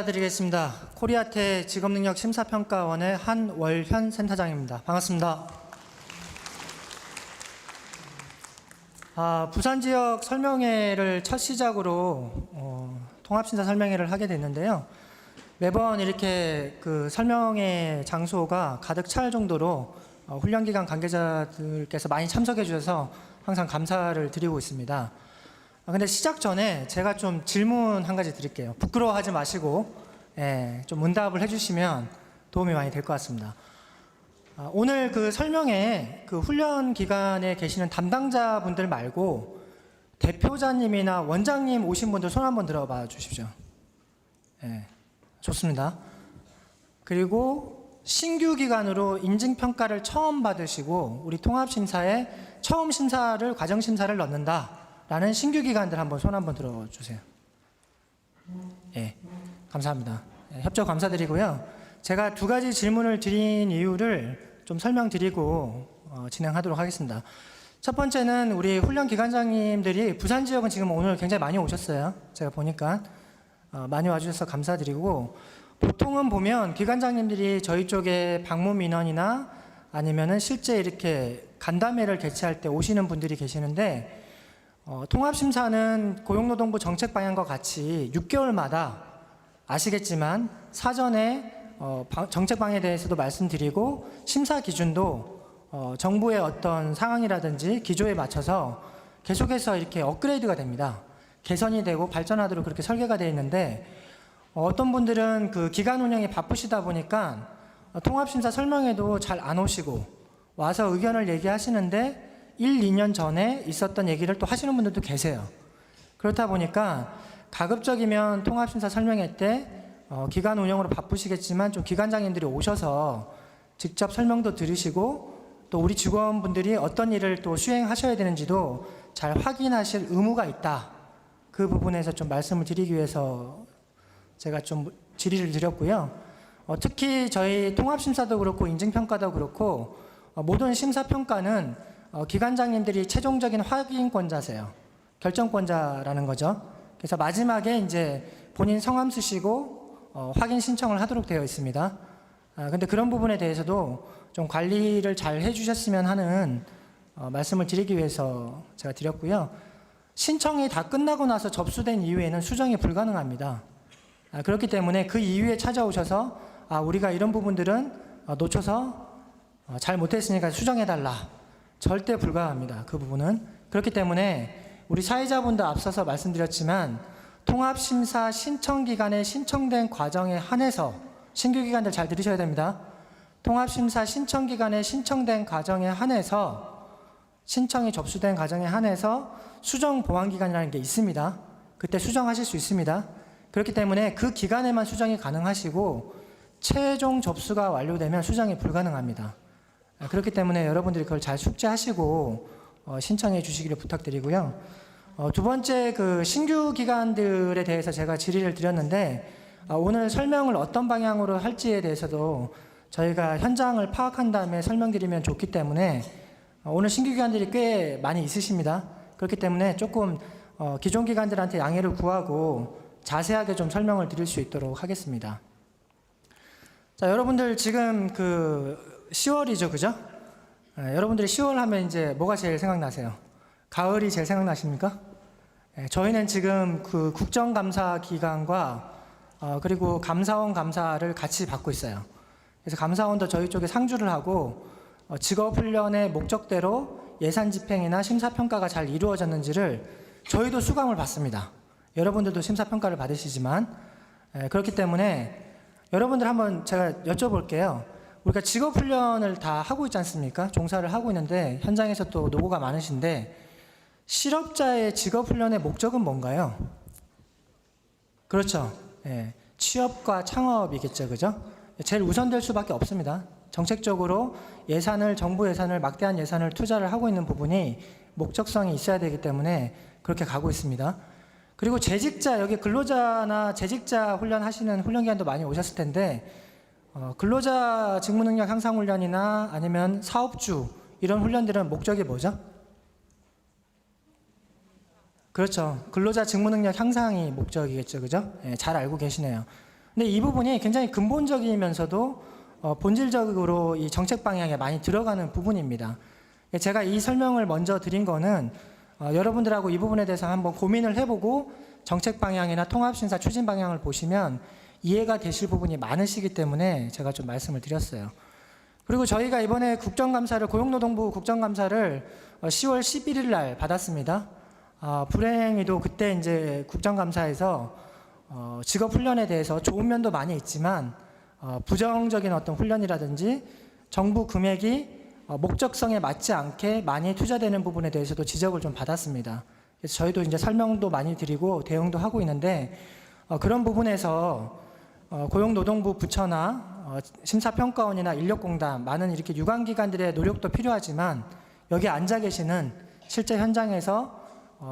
인사드리겠습니다. 코리아테 직업능력 심사평가원의 한월현 센터장입니다. 반갑습니다. 부산 지역 설명회를 첫 시작으로 통합심사 설명회를 하게 됐는데요. 매번 이렇게 그 설명회 장소가 가득 찰 정도로 훈련기관 관계자들께서 많이 참석해 주셔서 항상 감사를 드리고 있습니다. 근데 시작 전에 제가 좀 질문 한 가지 드릴게요. 부끄러워하지 마시고 좀 응답을 해주시면 도움이 많이 될 것 같습니다. 오늘 그 설명회 그 훈련 기간에 계시는 담당자분들 말고 대표자님이나 원장님 오신 분들 손 한번 들어봐 주십시오. 좋습니다. 그리고 신규 기관으로 인증평가를 처음 받으시고 우리 통합심사에 처음 심사를 과정심사를 넣는다 라는 신규 기관들 한번 손 한번 들어주세요. 감사합니다. 협조 감사드리고요. 제가 두 가지 질문을 드린 이유를 좀 설명드리고 진행하도록 하겠습니다. 첫 번째는 우리 훈련 기관장님들이 부산 지역은 지금 오늘 굉장히 많이 오셨어요. 제가 보니까 많이 와주셔서 감사드리고, 보통은 보면 기관장님들이 저희 쪽에 방문 민원이나 아니면은 실제 이렇게 간담회를 개최할 때 오시는 분들이 계시는데, 통합심사는 고용노동부 정책 방향과 같이 6개월마다 아시겠지만 사전에 정책 방향에 대해서도 말씀드리고 심사 기준도 정부의 어떤 상황이라든지 기조에 맞춰서 계속해서 이렇게 업그레이드가 됩니다. 개선이 되고 발전하도록 그렇게 설계가 되어 있는데, 어떤 분들은 그 기간 운영이 바쁘시다 보니까 통합심사 설명회도 잘 안 오시고 와서 의견을 얘기하시는데 1, 2년 전에 있었던 얘기를 또 하시는 분들도 계세요. 그렇다 보니까 가급적이면 통합심사 설명회 때 기간 운영으로 바쁘시겠지만 좀 기관장님들이 오셔서 직접 설명도 들으시고 또 우리 직원분들이 어떤 일을 또 수행하셔야 되는지도 잘 확인하실 의무가 있다. 그 부분에서 좀 말씀을 드리기 위해서 제가 좀 질의를 드렸고요. 특히 저희 통합심사도 그렇고 인증평가도 그렇고 모든 심사평가는 기관장님들이 최종적인 확인권자세요. 결정권자라는 거죠. 그래서 마지막에 이제 본인 성함 쓰시고 확인 신청을 하도록 되어 있습니다. 근데 그런 부분에 대해서도 좀 관리를 잘 해주셨으면 하는 말씀을 드리기 위해서 제가 드렸고요. 신청이 다 끝나고 나서 접수된 이후에는 수정이 불가능합니다. 그렇기 때문에 그 이후에 찾아오셔서 우리가 이런 부분들은 놓쳐서 잘 못했으니까 수정해달라. 절대 불가합니다. 그 부분은. 그렇기 때문에 우리 사회자분도 앞서서 말씀드렸지만 통합심사 신청기간에 신청된 과정에 한해서, 신규 기관들 잘 들으셔야 됩니다. 통합심사 신청기간에 신청된 과정에 한해서, 신청이 접수된 과정에 한해서 수정보완기간이라는 게 있습니다. 그때 수정하실 수 있습니다. 그렇기 때문에 그 기간에만 수정이 가능하시고 최종 접수가 완료되면 수정이 불가능합니다. 그렇기 때문에 여러분들이 그걸 잘 숙지하시고 신청해 주시기를 부탁드리고요. 두 번째, 그 신규 기관들에 대해서 제가 질의를 드렸는데 오늘 설명을 어떤 방향으로 할지에 대해서도 저희가 현장을 파악한 다음에 설명드리면 좋기 때문에 오늘 신규 기관들이 꽤 많이 있으십니다. 그렇기 때문에 조금 기존 기관들한테 양해를 구하고 자세하게 좀 설명을 드릴 수 있도록 하겠습니다. 자, 여러분들 지금 그 10월이죠, 그죠? 여러분들이 10월 하면 이제 뭐가 제일 생각나세요? 가을이 제일 생각나십니까? 저희는 지금 그 국정감사 기간과 그리고 감사원 감사를 같이 받고 있어요. 그래서 감사원도 저희 쪽에 상주를 하고 직업훈련의 목적대로 예산 집행이나 심사평가가 잘 이루어졌는지를 저희도 수감을 받습니다. 여러분들도 심사평가를 받으시지만 그렇기 때문에 여러분들 한번 제가 여쭤볼게요. 우리가 직업훈련을 다 하고 있지 않습니까? 종사를 하고 있는데 현장에서 또 노고가 많으신데 실업자의 직업훈련의 목적은 뭔가요? 그렇죠. 취업과 창업이겠죠. 그죠? 제일 우선될 수밖에 없습니다. 정책적으로 예산을, 정부 예산을, 막대한 예산을 투자를 하고 있는 부분이 목적성이 있어야 되기 때문에 그렇게 가고 있습니다. 그리고 재직자, 여기 근로자나 재직자 훈련하시는 훈련기관도 많이 오셨을 텐데 근로자 직무능력 향상 훈련이나 아니면 사업주 이런 훈련들은 목적이 뭐죠? 그렇죠. 근로자 직무능력 향상이 목적이겠죠. 그죠? 잘 알고 계시네요. 근데 이 부분이 굉장히 근본적이면서도 본질적으로 이 정책 방향에 많이 들어가는 부분입니다. 제가 이 설명을 먼저 드린 거는 여러분들하고 이 부분에 대해서 한번 고민을 해보고 정책 방향이나 통합심사 추진 방향을 보시면 이해가 되실 부분이 많으시기 때문에 제가 좀 말씀을 드렸어요. 그리고 저희가 이번에 국정감사를, 고용노동부 국정감사를 10월 11일 날 받았습니다. 불행히도 그때 이제 국정감사에서 직업훈련에 대해서 좋은 면도 많이 있지만 부정적인 어떤 훈련이라든지 정부 금액이 목적성에 맞지 않게 많이 투자되는 부분에 대해서도 지적을 좀 받았습니다. 그래서 저희도 이제 설명도 많이 드리고 대응도 하고 있는데 그런 부분에서 고용노동부 부처나 심사평가원이나 인력공단 많은 이렇게 유관기관들의 노력도 필요하지만 여기 앉아 계시는 실제 현장에서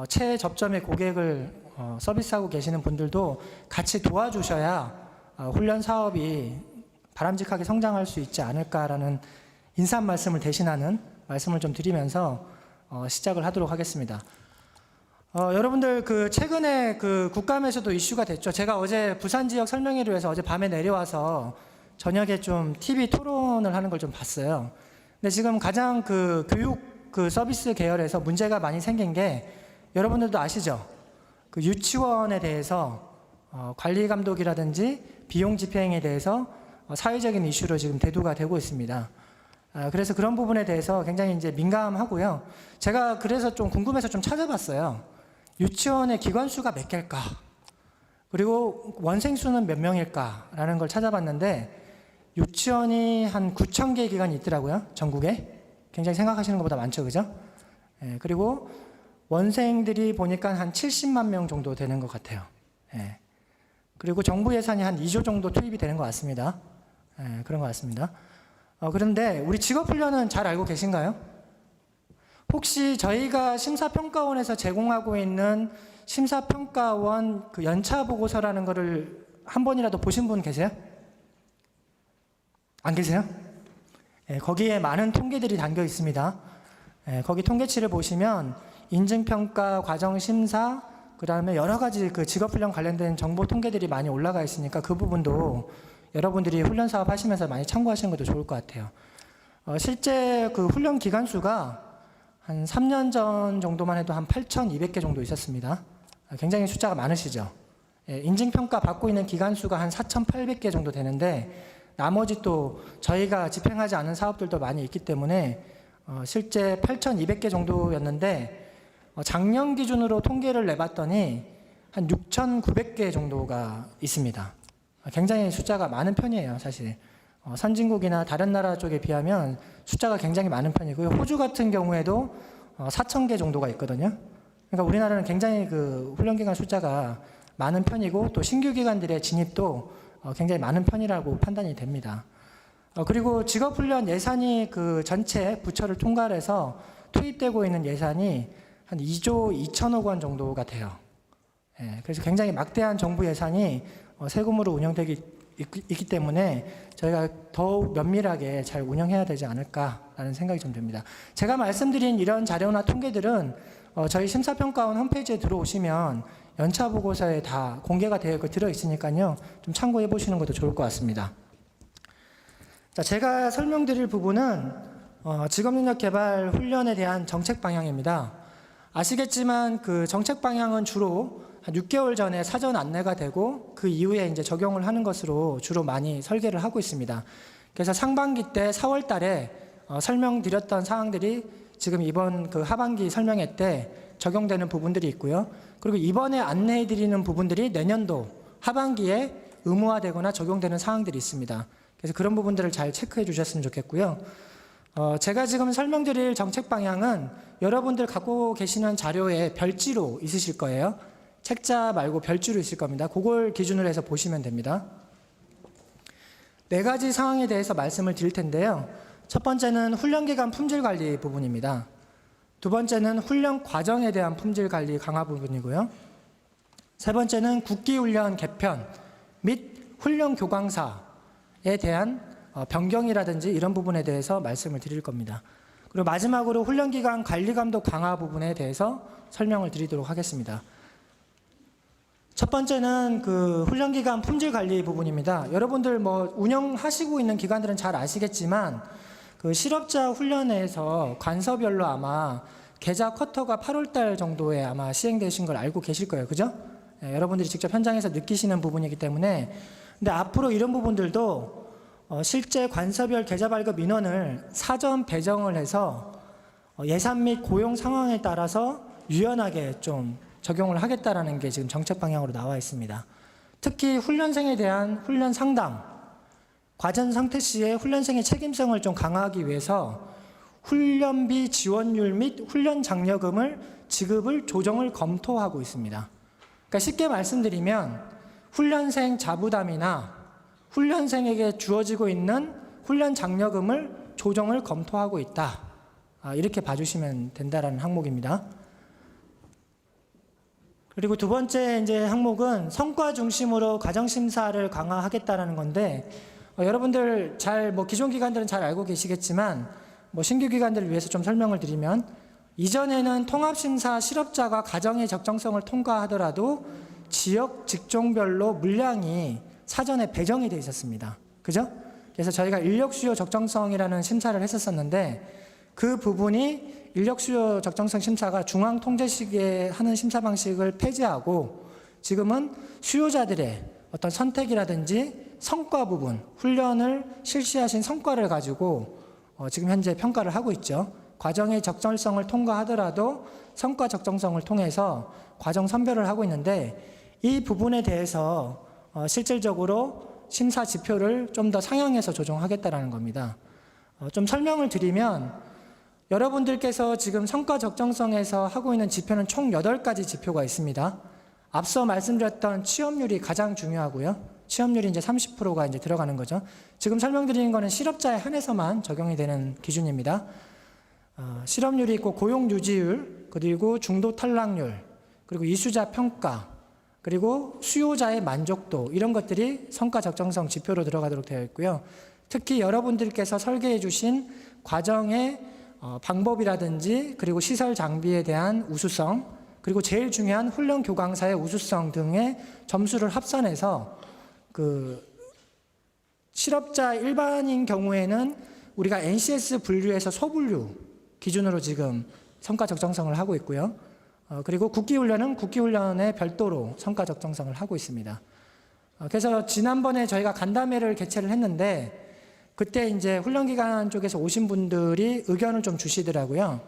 최접점의 고객을 서비스하고 계시는 분들도 같이 도와주셔야 훈련 사업이 바람직하게 성장할 수 있지 않을까라는 인사한 말씀을 대신하는 말씀을 좀 드리면서 시작을 하도록 하겠습니다. 여러분들 최근에 국감에서도 이슈가 됐죠. 제가 어제 부산 지역 설명회를 위해서 어제 밤에 내려와서 저녁에 좀 TV 토론을 하는 걸 좀 봤어요. 근데 지금 가장 교육 서비스 계열에서 문제가 많이 생긴 게 여러분들도 아시죠? 유치원에 대해서 관리 감독이라든지 비용 집행에 대해서 사회적인 이슈로 지금 대두가 되고 있습니다. 그래서 그런 부분에 대해서 굉장히 이제 민감하고요. 제가 그래서 좀 궁금해서 좀 찾아봤어요. 유치원의 기관 수가 몇 개일까? 그리고 원생 수는 몇 명일까라는 걸 찾아봤는데 유치원이 한 9,000개 기관이 있더라고요. 전국에. 굉장히 생각하시는 것보다 많죠, 그죠? 그리고 원생들이 보니까 한 70만 명 정도 되는 것 같아요. 그리고 정부 예산이 한 2조 정도 투입이 되는 것 같습니다. 그런 것 같습니다. 그런데 우리 직업훈련은 잘 알고 계신가요? 혹시 저희가 심사평가원에서 제공하고 있는 심사평가원 연차보고서라는 거를 한 번이라도 보신 분 계세요? 안 계세요? 거기에 많은 통계들이 담겨 있습니다. 거기 통계치를 보시면 인증평가, 과정심사, 그 다음에 여러 가지 직업훈련 관련된 정보 통계들이 많이 올라가 있으니까 그 부분도 여러분들이 훈련 사업 하시면서 많이 참고하시는 것도 좋을 것 같아요. 실제 훈련 기간 수가 한 3년 전 정도만 해도 한 8,200개 정도 있었습니다. 굉장히 숫자가 많으시죠. 인증평가 받고 있는 기간 수가 한 4,800개 정도 되는데 나머지 또 저희가 집행하지 않은 사업들도 많이 있기 때문에 실제 8,200개 정도였는데 작년 기준으로 통계를 내봤더니 한 6,900개 정도가 있습니다. 굉장히 숫자가 많은 편이에요, 사실. 선진국이나 다른 나라 쪽에 비하면 숫자가 굉장히 많은 편이고요. 호주 같은 경우에도 4,000개 정도가 있거든요. 그러니까 우리나라는 굉장히 훈련기관 숫자가 많은 편이고 또 신규 기관들의 진입도 굉장히 많은 편이라고 판단이 됩니다. 그리고 직업훈련 예산이 전체 부처를 통괄해서 투입되고 있는 예산이 한 2조 2천억 원 정도가 돼요. 그래서 굉장히 막대한 정부 예산이 세금으로 운영되기 있기 때문에 저희가 더욱 면밀하게 잘 운영해야 되지 않을까라는 생각이 좀 듭니다. 제가 말씀드린 이런 자료나 통계들은 저희 심사평가원 홈페이지에 들어오시면 연차보고서에 다 공개가 되어 들어있으니까요. 좀 참고해 보시는 것도 좋을 것 같습니다. 자, 제가 설명드릴 부분은 직업능력 개발 훈련에 대한 정책 방향입니다. 아시겠지만 정책 방향은 주로 한 6개월 전에 사전 안내가 되고 그 이후에 이제 적용을 하는 것으로 주로 많이 설계를 하고 있습니다. 그래서 상반기 때 4월 달에 설명드렸던 사항들이 지금 이번 하반기 설명회 때 적용되는 부분들이 있고요. 그리고 이번에 안내해 드리는 부분들이 내년도 하반기에 의무화되거나 적용되는 사항들이 있습니다. 그래서 그런 부분들을 잘 체크해 주셨으면 좋겠고요. 제가 지금 설명드릴 정책 방향은 여러분들 갖고 계시는 자료에 별지로 있으실 거예요. 책자 말고 별지로 있을 겁니다. 그걸 기준으로 해서 보시면 됩니다. 4가지 상황에 대해서 말씀을 드릴 텐데요. 첫 번째는 훈련기간 품질관리 부분입니다. 두 번째는 훈련 과정에 대한 품질관리 강화 부분이고요. 세 번째는 국기훈련 개편 및 훈련 교강사에 대한 변경이라든지 이런 부분에 대해서 말씀을 드릴 겁니다. 그리고 마지막으로 훈련기간 관리감독 강화 부분에 대해서 설명을 드리도록 하겠습니다. 첫 번째는 그 훈련기간 품질 관리 부분입니다. 여러분들 뭐 운영하시고 있는 기관들은 잘 아시겠지만 그 실업자 훈련에서 관서별로 아마 계좌 쿼터가 8월달 정도에 아마 시행되신 걸 알고 계실 거예요. 그죠? 여러분들이 직접 현장에서 느끼시는 부분이기 때문에. 근데 앞으로 이런 부분들도 실제 관서별 계좌 발급 인원을 사전 배정을 해서 예산 및 고용 상황에 따라서 유연하게 좀 적용을 하겠다라는 게 지금 정책 방향으로 나와 있습니다. 특히 훈련생에 대한 훈련 상담, 과정 상태 시에 훈련생의 책임성을 좀 강화하기 위해서 훈련비 지원율 및 훈련 장려금을 지급을 조정을 검토하고 있습니다. 그러니까 쉽게 말씀드리면 훈련생 자부담이나 훈련생에게 주어지고 있는 훈련 장려금을 조정을 검토하고 있다. 이렇게 봐주시면 된다라는 항목입니다. 그리고 두 번째 이제 항목은 성과 중심으로 과정 심사를 강화하겠다라는 건데 여러분들 뭐 기존 기관들은 잘 알고 계시겠지만 뭐 신규 기관들을 위해서 좀 설명을 드리면 이전에는 통합심사 실업자가 과정의 적정성을 통과하더라도 지역 직종별로 물량이 사전에 배정이 되어 있었습니다. 그죠? 그래서 저희가 인력 수요 적정성이라는 심사를 했었는데 그 부분이 인력 수요 적정성 심사가 중앙 통제식에 하는 심사 방식을 폐지하고 지금은 수요자들의 어떤 선택이라든지 성과 부분, 훈련을 실시하신 성과를 가지고 지금 현재 평가를 하고 있죠. 과정의 적절성을 통과하더라도 성과 적정성을 통해서 과정 선별을 하고 있는데 이 부분에 대해서 실질적으로 심사 지표를 좀 더 상향해서 조정하겠다라는 겁니다. 좀 설명을 드리면 여러분들께서 지금 성과 적정성에서 하고 있는 지표는 총 8가지 지표가 있습니다. 앞서 말씀드렸던 취업률이 가장 중요하고요. 취업률이 이제 30%가 이제 들어가는 거죠. 지금 설명드리는 거는 실업자에 한해서만 적용이 되는 기준입니다. 실업률이 있고 고용 유지율, 그리고 중도 탈락률, 그리고 이수자 평가, 그리고 수요자의 만족도 이런 것들이 성과 적정성 지표로 들어가도록 되어 있고요. 특히 여러분들께서 설계해 주신 과정의 방법이라든지 그리고 시설 장비에 대한 우수성 그리고 제일 중요한 훈련 교강사의 우수성 등의 점수를 합산해서 그 실업자 일반인 경우에는 우리가 NCS 분류에서 소분류 기준으로 지금 성과 적정성을 하고 있고요. 그리고 국기훈련은 국기훈련에 별도로 성과 적정성을 하고 있습니다. 그래서 지난번에 저희가 간담회를 개최를 했는데 그때 이제 훈련기관 쪽에서 오신 분들이 의견을 좀 주시더라고요.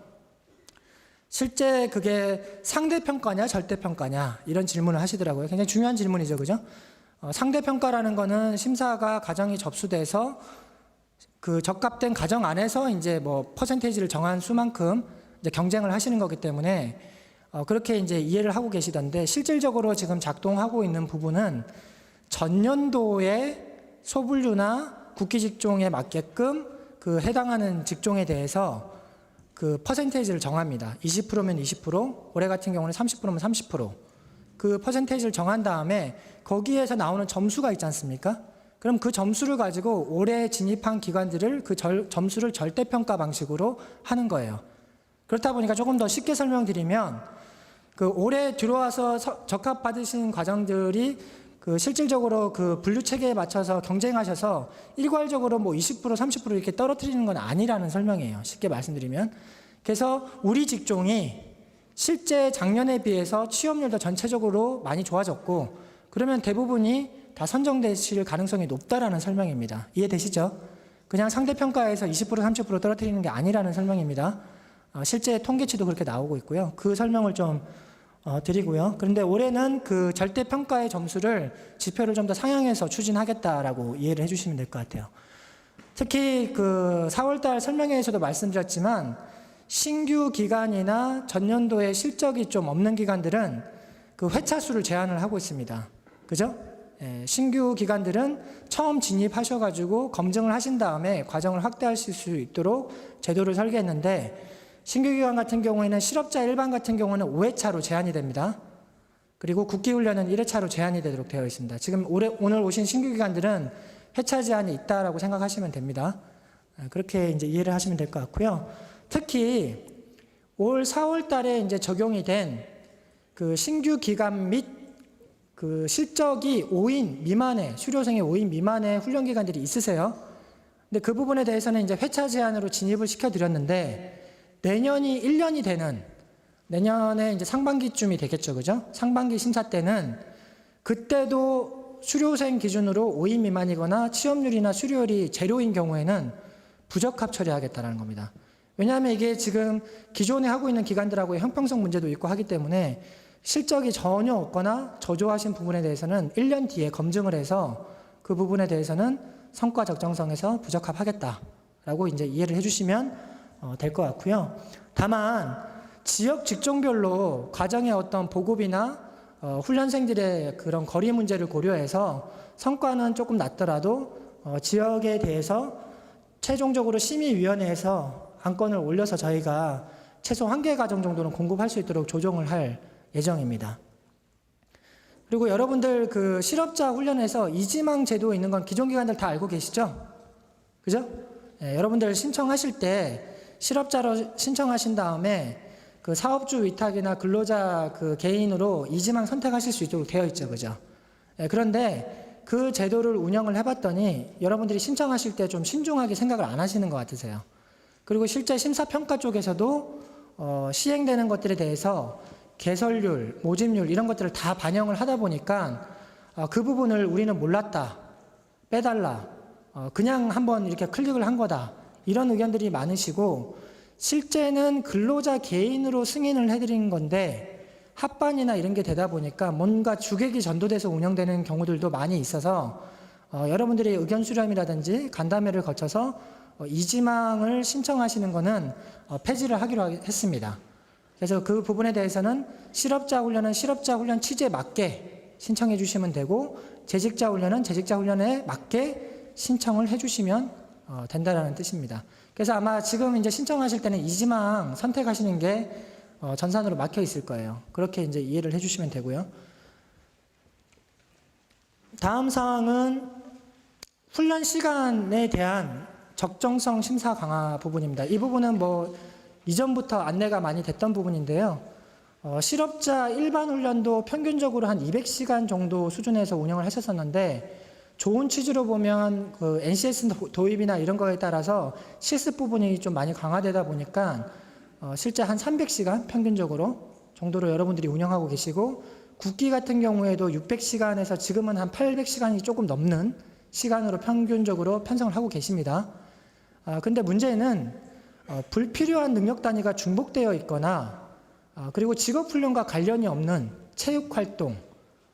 실제 그게 상대평가냐 절대평가냐 이런 질문을 하시더라고요. 굉장히 중요한 질문이죠. 그죠? 상대평가라는 거는 심사가 과정이 접수돼서 그 적합된 과정 안에서 이제 뭐 퍼센테이지를 정한 수만큼 이제 경쟁을 하시는 거기 때문에 그렇게 이제 이해를 하고 계시던데 실질적으로 지금 작동하고 있는 부분은 전년도의 소분류나 국기 직종에 맞게끔 그 해당하는 직종에 대해서 그 퍼센테이지를 정합니다. 20%면 20%, 올해 같은 경우는 30%면 30%. 그 퍼센테이지를 정한 다음에 거기에서 나오는 점수가 있지 않습니까? 그럼 그 점수를 가지고 올해 진입한 기관들을 그 점수를 절대평가 방식으로 하는 거예요. 그렇다 보니까 조금 더 쉽게 설명드리면 그 올해 들어와서 적합받으신 과정들이 그 실질적으로 그 분류 체계에 맞춰서 경쟁하셔서 일괄적으로 뭐 20% 30% 이렇게 떨어뜨리는 건 아니라는 설명이에요. 쉽게 말씀드리면. 그래서 우리 직종이 실제 작년에 비해서 취업률도 전체적으로 많이 좋아졌고 그러면 대부분이 다 선정되실 가능성이 높다라는 설명입니다. 이해되시죠? 그냥 상대평가에서 20% 30% 떨어뜨리는 게 아니라는 설명입니다. 실제 통계치도 그렇게 나오고 있고요. 그 설명을 좀 드리고요. 그런데 올해는 그 절대평가의 점수를 지표를 좀 더 상향해서 추진하겠다라고 이해를 해주시면 될 것 같아요. 특히 그 4월달 설명회에서도 말씀드렸지만 신규 기관이나 전년도에 실적이 좀 없는 기관들은 그 회차 수를 제한을 하고 있습니다. 그죠? 신규 기관들은 처음 진입하셔가지고 검증을 하신 다음에 과정을 확대하실 수 있도록 제도를 설계했는데 신규 기관 같은 경우에는 실업자 일반 같은 경우는 5회차로 제한이 됩니다. 그리고 국기훈련은 1회차로 제한이 되도록 되어 있습니다. 지금 오늘 오신 신규 기관들은 회차 제한이 있다라고 생각하시면 됩니다. 그렇게 이제 이해를 하시면 될 것 같고요. 특히 올 4월 달에 이제 적용이 된 그 신규 기관 및 그 실적이 5인 미만의, 수료생이 5인 미만의 훈련기관들이 있으세요? 근데 그 부분에 대해서는 이제 회차 제한으로 진입을 시켜드렸는데, 내년이 1년이 되는, 내년에 이제 상반기쯤이 되겠죠, 그죠? 상반기 심사 때는 그때도 수료생 기준으로 5인 미만이거나 취업률이나 수료율이 제로인 경우에는 부적합 처리하겠다는 겁니다. 왜냐하면 이게 지금 기존에 하고 있는 기관들하고의 형평성 문제도 있고 하기 때문에 실적이 전혀 없거나 저조하신 부분에 대해서는 1년 뒤에 검증을 해서 그 부분에 대해서는 성과 적정성에서 부적합하겠다라고 이제 이해를 해주시면 될 것 같고요. 다만 지역 직종별로 과정의 어떤 보급이나 훈련생들의 그런 거리 문제를 고려해서 성과는 조금 낮더라도 지역에 대해서 최종적으로 심의위원회에서 안건을 올려서 저희가 최소 1개 과정 정도는 공급할 수 있도록 조정을 할 예정입니다. 그리고 여러분들 그 실업자 훈련에서 이지망 제도 있는 건 기존 기관들 다 알고 계시죠? 그죠? 예, 여러분들 신청하실 때 실업자로 신청하신 다음에 그 사업주 위탁이나 근로자 그 개인으로 이지망 선택하실 수 있도록 되어 있죠. 그죠? 예, 그런데 그 제도를 운영을 해봤더니 여러분들이 신청하실 때 좀 신중하게 생각을 안 하시는 것 같으세요. 그리고 실제 심사평가 쪽에서도 시행되는 것들에 대해서 개설률, 모집률 이런 것들을 다 반영을 하다 보니까 그 부분을 우리는 몰랐다, 빼달라, 그냥 한번 이렇게 클릭을 한 거다 이런 의견들이 많으시고, 실제는 근로자 개인으로 승인을 해드린 건데 합반이나 이런 게 되다 보니까 뭔가 주객이 전도돼서 운영되는 경우들도 많이 있어서 여러분들이 의견 수렴이라든지 간담회를 거쳐서 이지망을 신청하시는 거는 폐지를 하기로 했습니다. 그래서 그 부분에 대해서는 실업자 훈련은 실업자 훈련 취지에 맞게 신청해 주시면 되고, 재직자 훈련은 재직자 훈련에 맞게 신청을 해 주시면 된다라는 뜻입니다. 그래서 아마 지금 이제 신청하실 때는 이지망 선택하시는 게 전산으로 막혀 있을 거예요. 그렇게 이제 이해를 해 주시면 되고요. 다음 사항은 훈련 시간에 대한 적정성 심사 강화 부분입니다. 이 부분은 뭐 이전부터 안내가 많이 됐던 부분인데요. 실업자 일반 훈련도 평균적으로 한 200시간 정도 수준에서 운영을 하셨었는데, 좋은 취지로 보면 그 NCS 도입이나 이런 거에 따라서 실습 부분이 좀 많이 강화되다 보니까 실제 한 300시간 평균적으로 정도로 여러분들이 운영하고 계시고, 국기 같은 경우에도 600시간에서 지금은 한 800시간이 조금 넘는 시간으로 평균적으로 편성을 하고 계십니다. 근데 문제는 불필요한 능력 단위가 중복되어 있거나 그리고 직업훈련과 관련이 없는 체육활동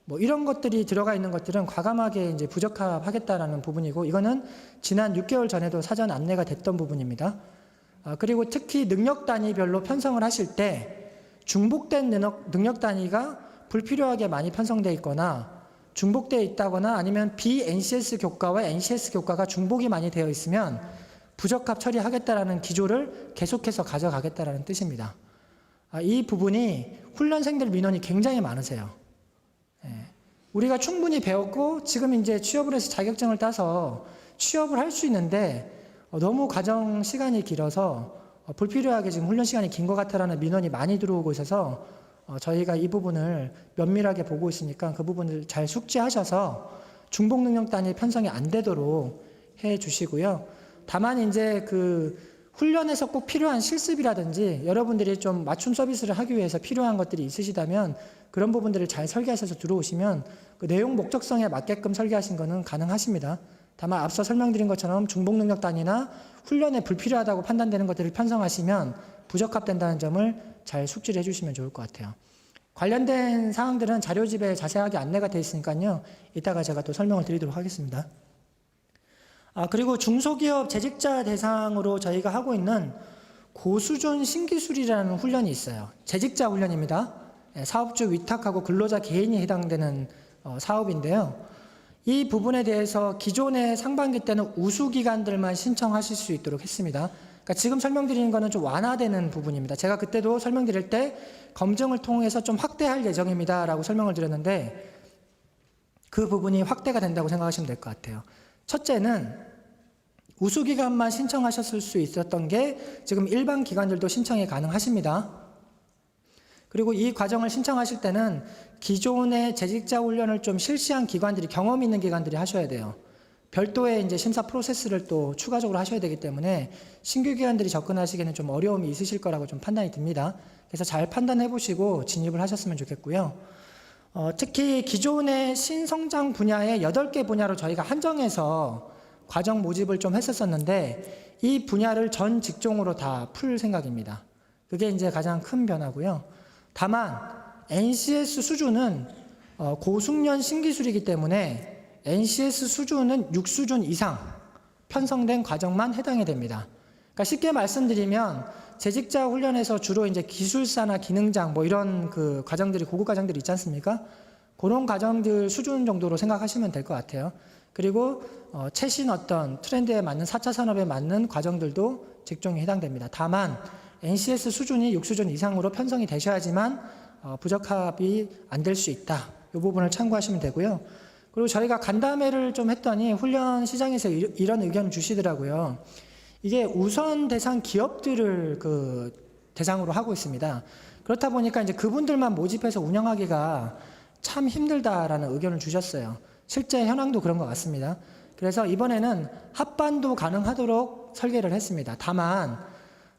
뭐 이런 것들이 들어가 있는 것들은 과감하게 이제 부적합하겠다라는 부분이고, 이거는 지난 6개월 전에도 사전 안내가 됐던 부분입니다. 그리고 특히 능력 단위별로 편성을 하실 때 중복된 능력 단위가 불필요하게 많이 편성되어 있거나 중복되어 있다거나 아니면 BNCS 교과와 NCS 교과가 중복이 많이 되어 있으면 부적합 처리하겠다라는 기조를 계속해서 가져가겠다라는 뜻입니다. 이 부분이 훈련생들 민원이 굉장히 많으세요. 우리가 충분히 배웠고 지금 이제 취업을 해서 자격증을 따서 취업을 할 수 있는데 너무 과정 시간이 길어서 불필요하게 지금 훈련 시간이 긴 것 같다라는 민원이 많이 들어오고 있어서 저희가 이 부분을 면밀하게 보고 있으니까 그 부분을 잘 숙지하셔서 중복 능력 단위 편성이 안 되도록 해 주시고요. 다만 이제 그 훈련에서 꼭 필요한 실습이라든지 여러분들이 좀 맞춤 서비스를 하기 위해서 필요한 것들이 있으시다면 그런 부분들을 잘 설계하셔서 들어오시면 그 내용 목적성에 맞게끔 설계하신 거는 가능하십니다. 다만 앞서 설명드린 것처럼 중복 능력 단위나 훈련에 불필요하다고 판단되는 것들을 편성하시면 부적합된다는 점을 잘 숙지를 해주시면 좋을 것 같아요. 관련된 사항들은 자료집에 자세하게 안내가 되어 있으니까요. 이따가 제가 또 설명을 드리도록 하겠습니다. 그리고 중소기업 재직자 대상으로 저희가 하고 있는 고수준 신기술이라는 훈련이 있어요. 재직자 훈련입니다. 사업주 위탁하고 근로자 개인이 해당되는 사업인데요. 이 부분에 대해서 기존의 상반기 때는 우수기관들만 신청하실 수 있도록 했습니다. 그러니까 지금 설명드리는 거는 좀 완화되는 부분입니다. 제가 그때도 설명드릴 때 검증을 통해서 좀 확대할 예정입니다 라고 설명을 드렸는데 그 부분이 확대가 된다고 생각하시면 될 것 같아요. 첫째는 우수기관만 신청하셨을 수 있었던 게 지금 일반 기관들도 신청이 가능하십니다. 그리고 이 과정을 신청하실 때는 기존의 재직자 훈련을 좀 실시한 기관들이, 경험 있는 기관들이 하셔야 돼요. 별도의 이제 심사 프로세스를 또 추가적으로 하셔야 되기 때문에 신규 기관들이 접근하시기에는 좀 어려움이 있으실 거라고 좀 판단이 듭니다. 그래서 잘 판단해 보시고 진입을 하셨으면 좋겠고요. 특히 기존의 신성장 분야의 8개 분야로 저희가 한정해서 과정 모집을 좀 했었었는데 이 분야를 전 직종으로 다 풀 생각입니다. 그게 이제 가장 큰 변화고요. 다만 NCS 수준은 고숙련 신기술이기 때문에 NCS 수준은 6수준 이상 편성된 과정만 해당이 됩니다. 그러니까 쉽게 말씀드리면 재직자 훈련에서 주로 이제 기술사나 기능장 뭐 이런 그 과정들이, 고급 과정들이 있지 않습니까? 그런 과정들 수준 정도로 생각하시면 될 것 같아요. 그리고 최신 어떤 트렌드에 맞는 4차 산업에 맞는 과정들도 직종에 해당됩니다. 다만 NCS 수준이 6수준 이상으로 편성이 되셔야지만 부적합이 안 될 수 있다. 이 부분을 참고하시면 되고요. 그리고 저희가 간담회를 좀 했더니 훈련 시장에서 이런 의견을 주시더라고요. 이게 우선 대상 기업들을 그 대상으로 하고 있습니다. 그렇다 보니까 이제 그분들만 모집해서 운영하기가 참 힘들다라는 의견을 주셨어요. 실제 현황도 그런 것 같습니다. 그래서 이번에는 합반도 가능하도록 설계를 했습니다. 다만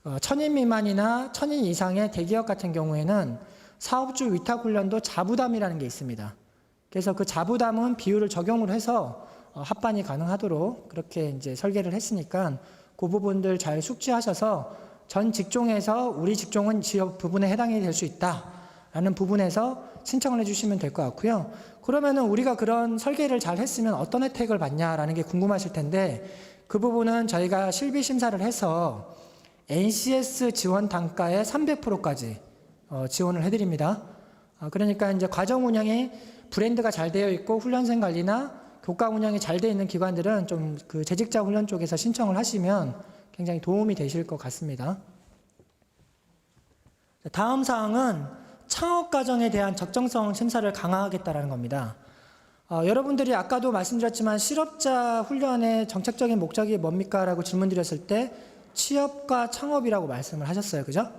1000인 미만이나 1000인 이상의 대기업 같은 경우에는 사업주 위탁 훈련도 자부담이라는 게 있습니다. 그래서 그 자부담은 비율을 적용을 해서 합반이 가능하도록 그렇게 이제 설계를 했으니까 그 부분들 잘 숙지하셔서 전 직종에서 우리 직종은 지역 부분에 해당이 될 수 있다라는 부분에서 신청을 해주시면 될 것 같고요. 그러면은 우리가 그런 설계를 잘 했으면 어떤 혜택을 받냐라는 게 궁금하실 텐데 그 부분은 저희가 실비 심사를 해서 NCS 지원 단가의 300%까지 지원을 해드립니다. 그러니까 이제 과정 운영이 브랜드가 잘 되어 있고 훈련생 관리나 교과 운영이 잘 되어 있는 기관들은 좀 그 재직자 훈련 쪽에서 신청을 하시면 굉장히 도움이 되실 것 같습니다. 다음 사항은 창업 과정에 대한 적정성 심사를 강화하겠다는 겁니다. 여러분들이 아까도 말씀드렸지만 실업자 훈련의 정책적인 목적이 뭡니까? 라고 질문 드렸을 때 취업과 창업이라고 말씀을 하셨어요. 그죠?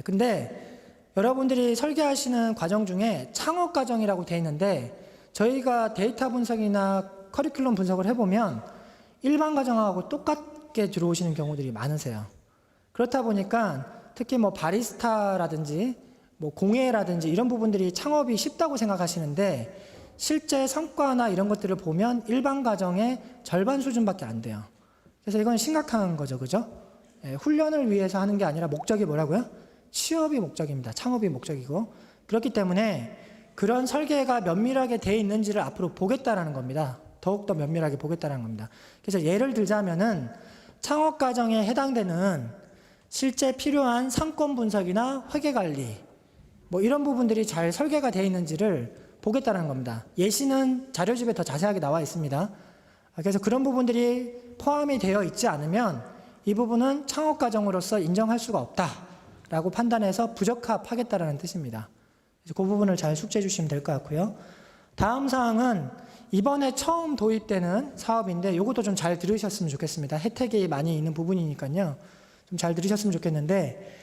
근데 여러분들이 설계하시는 과정 중에 창업 과정이라고 되어 있는데 저희가 데이터 분석이나 커리큘럼 분석을 해보면 일반 과정하고 똑같게 들어오시는 경우들이 많으세요. 그렇다 보니까 특히 뭐 바리스타라든지 뭐 공예라든지 이런 부분들이 창업이 쉽다고 생각하시는데 실제 성과나 이런 것들을 보면 일반 과정의 절반 수준밖에 안 돼요. 그래서 이건 심각한 거죠. 그죠? 훈련을 위해서 하는 게 아니라 목적이 뭐라고요? 취업이 목적입니다. 창업이 목적이고. 그렇기 때문에 그런 설계가 면밀하게 돼 있는지를 앞으로 보겠다라는 겁니다. 더욱더 면밀하게 보겠다는 겁니다. 그래서 예를 들자면은 창업 과정에 해당되는 실제 필요한 상권 분석이나 회계 관리 뭐 이런 부분들이 잘 설계가 되어 있는지를 보겠다는 겁니다. 예시는 자료집에 더 자세하게 나와 있습니다. 그래서 그런 부분들이 포함이 되어 있지 않으면 이 부분은 창업 과정으로서 인정할 수가 없다라고 판단해서 부적합하겠다라는 뜻입니다. 그래서 그 부분을 잘 숙지해 주시면 될 것 같고요. 다음 사항은 이번에 처음 도입되는 사업인데 이것도 좀 잘 들으셨으면 좋겠습니다. 혜택이 많이 있는 부분이니까요. 좀 잘 들으셨으면 좋겠는데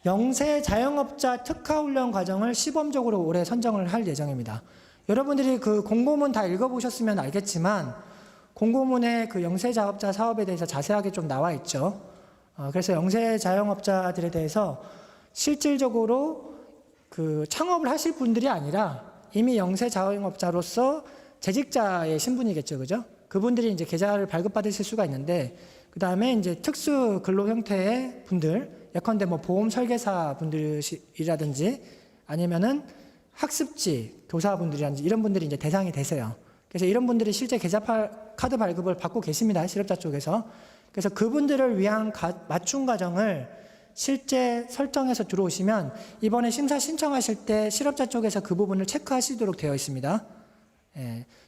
영세 자영업자 특화훈련 과정을 시범적으로 올해 선정을 할 예정입니다. 여러분들이 그 공고문 다 읽어보셨으면 알겠지만 공고문에 그 영세 자업자 사업에 대해서 자세하게 좀 나와 있죠. 그래서 영세 자영업자들에 대해서 실질적으로 그 창업을 하실 분들이 아니라 이미 영세 자영업자로서 재직자의 신분이겠죠, 그죠? 그분들이 이제 계좌를 발급받으실 수가 있는데, 그 다음에 이제 특수 근로 형태의 분들, 예컨대 뭐 보험 설계사 분들이라든지 아니면은 학습지 교사분들이라든지 이런 분들이 이제 대상이 되세요. 그래서 이런 분들이 실제 계좌 카드 발급을 받고 계십니다, 실업자 쪽에서. 그래서 그분들을 위한 맞춤 과정을 실제 설정해서 들어오시면 이번에 심사 신청하실 때 실업자 쪽에서 그 부분을 체크하시도록 되어 있습니다.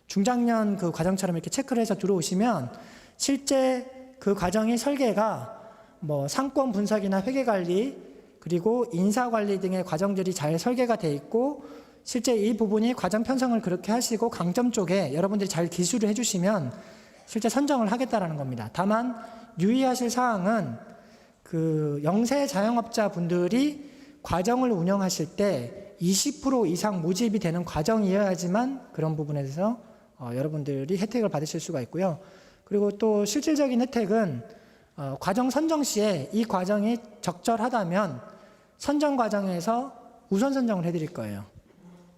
중장년 그 과정처럼 이렇게 체크를 해서 들어오시면 실제 그 과정의 설계가 뭐 상권 분석이나 회계 관리 그리고 인사 관리 등의 과정들이 잘 설계가 돼 있고 실제 이 부분이 과정 편성을 그렇게 하시고 강점 쪽에 여러분들이 잘 기술을 해주시면 실제 선정을 하겠다라는 겁니다. 다만 유의하실 사항은 그 영세 자영업자 분들이 과정을 운영하실 때 20% 이상 모집이 되는 과정이어야지만 그런 부분에 대해서 여러분들이 혜택을 받으실 수가 있고요. 그리고 또 실질적인 혜택은 과정 선정 시에 이 과정이 적절하다면 선정 과정에서 우선 선정을 해드릴 거예요.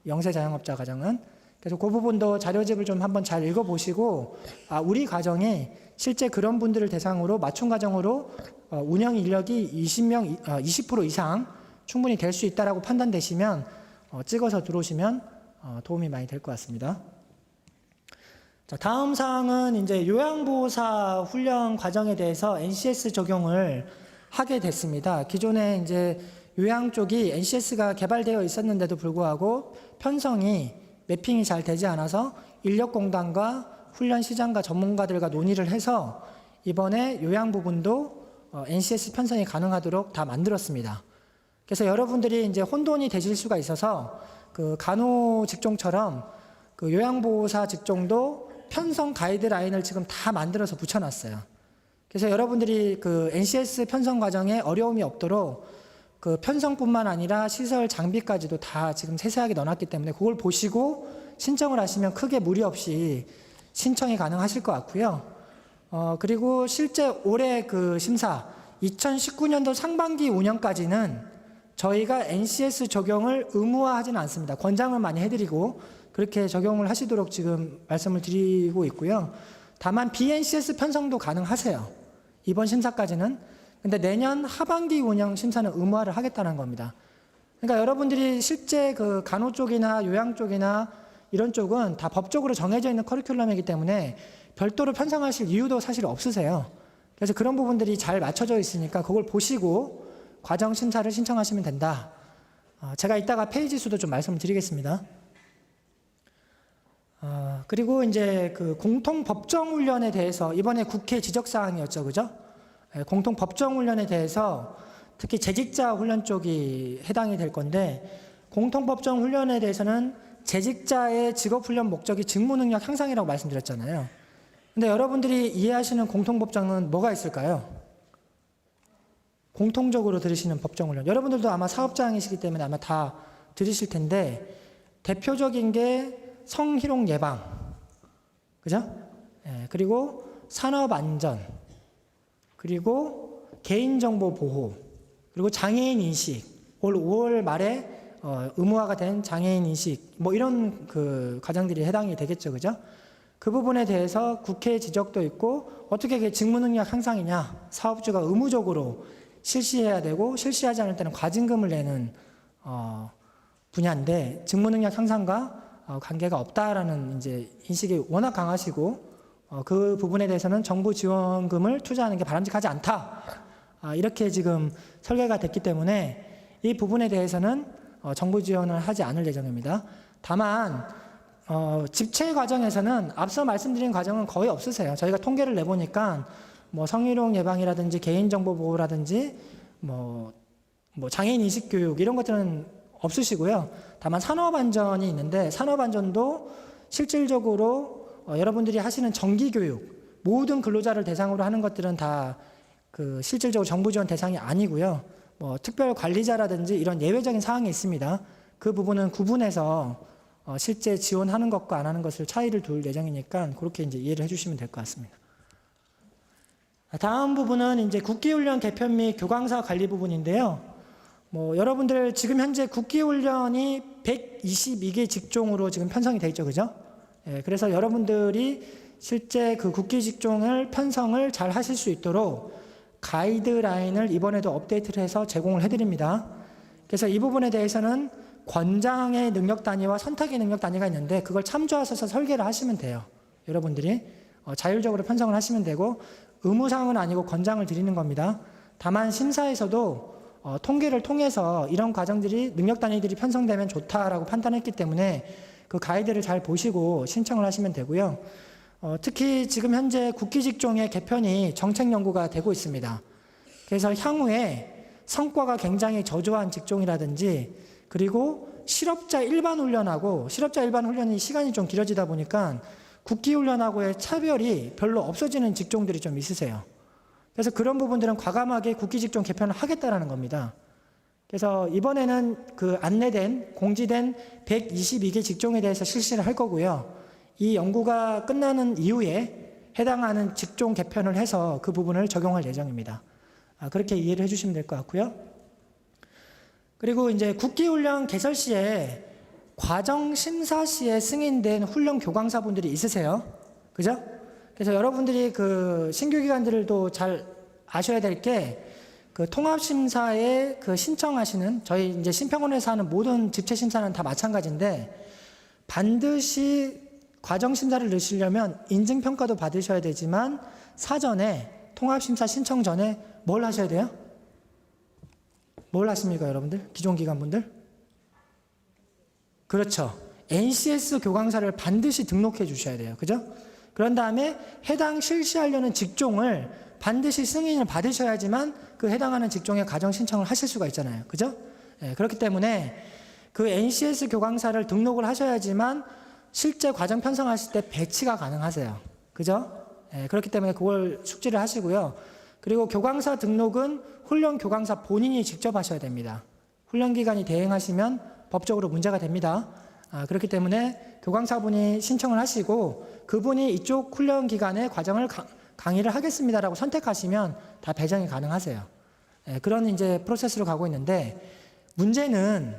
영세 자영업자 과정은. 그래서 그 부분도 자료집을 좀 한번 잘 읽어보시고 우리 과정이 실제 그런 분들을 대상으로 맞춤 과정으로 운영 인력이 20% 이상 충분히 될 수 있다라고 판단되시면 찍어서 들어오시면 도움이 많이 될 것 같습니다. 자, 다음 사항은 이제 요양보호사 훈련 과정에 대해서 NCS 적용을 하게 됐습니다. 기존에 이제 요양 쪽이 NCS가 개발되어 있었는데도 불구하고 편성이 매핑이 잘 되지 않아서 인력공단과 훈련 시장과 전문가들과 논의를 해서 이번에 요양 부분도 NCS 편성이 가능하도록 다 만들었습니다. 그래서 여러분들이 이제 혼돈이 되실 수가 있어서 그 간호 직종처럼 그 요양보호사 직종도 편성 가이드라인을 지금 다 만들어서 붙여놨어요. 그래서 여러분들이 그 NCS 편성 과정에 어려움이 없도록 그 편성뿐만 아니라 시설 장비까지도 다 지금 세세하게 넣어놨기 때문에 그걸 보시고 신청을 하시면 크게 무리 없이 신청이 가능하실 것 같고요. 그리고 실제 올해 그 심사 2019년도 상반기 운영까지는 저희가 NCS 적용을 의무화하지는 않습니다. 권장을 많이 해드리고 그렇게 적용을 하시도록 지금 말씀을 드리고 있고요. 다만 BNCS 편성도 가능하세요. 이번 심사까지는. 근데 내년 하반기 운영 심사는 의무화를 하겠다는 겁니다. 그러니까 여러분들이 실제 그 간호 쪽이나 요양 쪽이나 이런 쪽은 다 법적으로 정해져 있는 커리큘럼이기 때문에 별도로 편성하실 이유도 사실 없으세요. 그래서 그런 부분들이 잘 맞춰져 있으니까 그걸 보시고 과정 심사를 신청하시면 된다. 제가 이따가 페이지 수도 좀 말씀을 드리겠습니다. 그리고 이제 그 공통법정훈련에 대해서 이번에 국회 지적사항이었죠, 그죠? 공통법정훈련에 대해서 특히 재직자 훈련 쪽이 해당이 될 건데 공통법정훈련에 대해서는 재직자의 직업훈련 목적이 직무능력 향상이라고 말씀드렸잖아요. 근데 여러분들이 이해하시는 공통법정은 뭐가 있을까요? 공통적으로 들으시는 법정훈련. 여러분들도 아마 사업장이시기 때문에 아마 다 들으실 텐데 대표적인 게 성희롱 예방, 그죠? 그리고 산업안전, 그리고 개인정보 보호, 그리고 장애인 인식, 올 5월 말에 의무화가 된 장애인 인식, 뭐 이런 그 과정들이 해당이 되겠죠, 그죠? 그 부분에 대해서 국회 지적도 있고 어떻게 그게 직무능력 향상이냐, 사업주가 의무적으로 실시해야 되고 실시하지 않을 때는 과징금을 내는 분야인데 직무능력 향상과 관계가 없다라는 이제 인식이 워낙 강하시고 그 부분에 대해서는 정부 지원금을 투자하는 게 바람직하지 않다. 이렇게 지금 설계가 됐기 때문에 이 부분에 대해서는 정부 지원을 하지 않을 예정입니다. 다만 집체 과정에서는 앞서 말씀드린 과정은 거의 없으세요. 저희가 통계를 내보니까 뭐 성희롱 예방이라든지 개인정보 보호라든지 뭐 장애인 인식 교육 이런 것들은 없으시고요. 다만 산업안전이 있는데 산업안전도 실질적으로 여러분들이 하시는 정기교육 모든 근로자를 대상으로 하는 것들은 다 그 실질적으로 정부 지원 대상이 아니고요. 뭐 특별 관리자라든지 이런 예외적인 사항이 있습니다. 그 부분은 구분해서 실제 지원하는 것과 안 하는 것을 차이를 둘 예정이니까 그렇게 이제 이해를 해주시면 될 것 같습니다. 다음 부분은 이제 국기훈련 개편 및 교강사 관리 부분인데요. 뭐 여러분들 지금 현재 국기훈련이 122개 직종으로 지금 편성이 되어 있죠, 그죠? 그래서 여러분들이 실제 그 국기 직종을 편성을 잘 하실 수 있도록 가이드라인을 이번에도 업데이트를 해서 제공을 해드립니다. 그래서 이 부분에 대해서는 권장의 능력 단위와 선택의 능력 단위가 있는데 그걸 참조하셔서 설계를 하시면 돼요. 여러분들이 자율적으로 편성을 하시면 되고 의무사항은 아니고 권장을 드리는 겁니다. 다만 심사에서도 통계를 통해서 이런 과정들이 능력 단위들이 편성되면 좋다라고 판단했기 때문에 그 가이드를 잘 보시고 신청을 하시면 되고요. 특히 지금 현재 국기 직종의 개편이 정책 연구가 되고 있습니다. 그래서 향후에 성과가 굉장히 저조한 직종이라든지 그리고 실업자 일반 훈련하고 실업자 일반 훈련이 시간이 좀 길어지다 보니까 국기 훈련하고의 차별이 별로 없어지는 직종들이 좀 있으세요. 그래서 그런 부분들은 과감하게 국기 직종 개편을 하겠다라는 겁니다. 그래서 이번에는 그 안내된 공지된 122개 직종에 대해서 실시를 할 거고요. 이 연구가 끝나는 이후에 해당하는 직종 개편을 해서 그 부분을 적용할 예정입니다. 그렇게 이해를 해주시면 될 것 같고요. 그리고 이제 국기훈련 개설 시에 과정 심사 시에 승인된 훈련 교강사분들이 있으세요. 그죠? 그래서 여러분들이 그 신규 기관들도 잘 아셔야 될 게 그 통합심사에 그 신청하시는 저희 이제 신평원에서 하는 모든 집체심사는 다 마찬가지인데 반드시 과정심사를 넣으시려면 인증평가도 받으셔야 되지만 사전에 통합심사 신청 전에 뭘 하셔야 돼요? 뭘 하십니까, 여러분들? 기존 기관분들? 그렇죠. NCS 교강사를 반드시 등록해 주셔야 돼요. 그죠? 그런 다음에 해당 실시하려는 직종을 반드시 승인을 받으셔야지만 그 해당하는 직종에 과정 신청을 하실 수가 있잖아요. 그죠? 네, 그렇기 때문에 그 NCS 교강사를 등록을 하셔야지만 실제 과정 편성하실 때 배치가 가능하세요. 그죠? 네, 그렇기 때문에 그걸 숙지를 하시고요. 그리고 교강사 등록은 훈련 교강사 본인이 직접 하셔야 됩니다. 훈련기관이 대행하시면 법적으로 문제가 됩니다. 그렇기 때문에 교강사분이 신청을 하시고 그분이 이쪽 훈련기관의 과정을 강의를 하겠습니다라고 선택하시면 다 배정이 가능하세요. 그런 이제 프로세스로 가고 있는데 문제는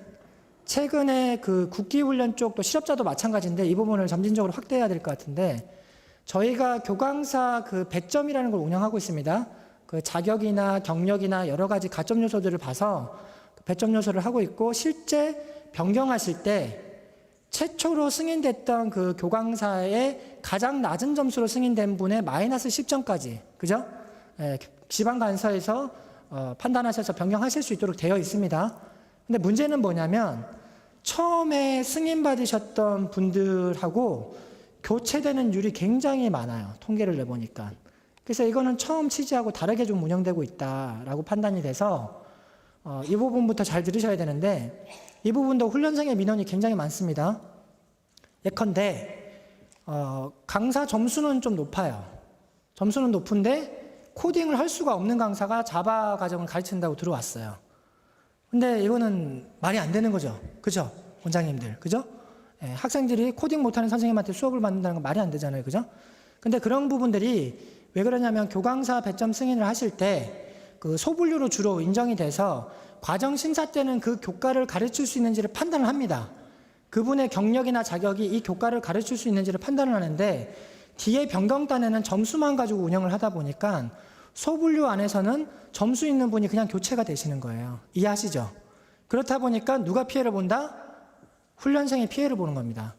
최근에 그 국기훈련 쪽도 실업자도 마찬가지인데 이 부분을 점진적으로 확대해야 될 것 같은데 저희가 교강사 그 배점이라는 걸 운영하고 있습니다. 그 자격이나 경력이나 여러 가지 가점 요소들을 봐서 배점 요소를 하고 있고 실제 변경하실 때 최초로 승인됐던 그 교강사의 가장 낮은 점수로 승인된 분의 마이너스 10점까지, 그죠? 지방간서에서 판단하셔서 변경하실 수 있도록 되어 있습니다. 근데 문제는 뭐냐면 처음에 승인받으셨던 분들하고 교체되는 율이 굉장히 많아요. 통계를 내보니까. 그래서 이거는 처음 취지하고 다르게 좀 운영되고 있다라고 판단이 돼서 이 부분부터 잘 들으셔야 되는데 이 부분도 훈련생의 민원이 굉장히 많습니다. 예컨대 강사 점수는 좀 높아요. 점수는 높은데 코딩을 할 수가 없는 강사가 자바 과정을 가르친다고 들어왔어요. 근데 이거는 말이 안 되는 거죠. 그죠? 원장님들. 그죠? 학생들이 코딩 못하는 선생님한테 수업을 받는다는 건 말이 안 되잖아요. 그죠? 근데 그런 부분들이 왜 그러냐면 교강사 배점 승인을 하실 때 그 소분류로 주로 인정이 돼서 과정 심사 때는 그 교과를 가르칠 수 있는지를 판단을 합니다. 그분의 경력이나 자격이 이 교과를 가르칠 수 있는지를 판단을 하는데 뒤에 변경단에는 점수만 가지고 운영을 하다 보니까 소분류 안에서는 점수 있는 분이 그냥 교체가 되시는 거예요. 이해하시죠? 그렇다 보니까 누가 피해를 본다? 훈련생이 피해를 보는 겁니다.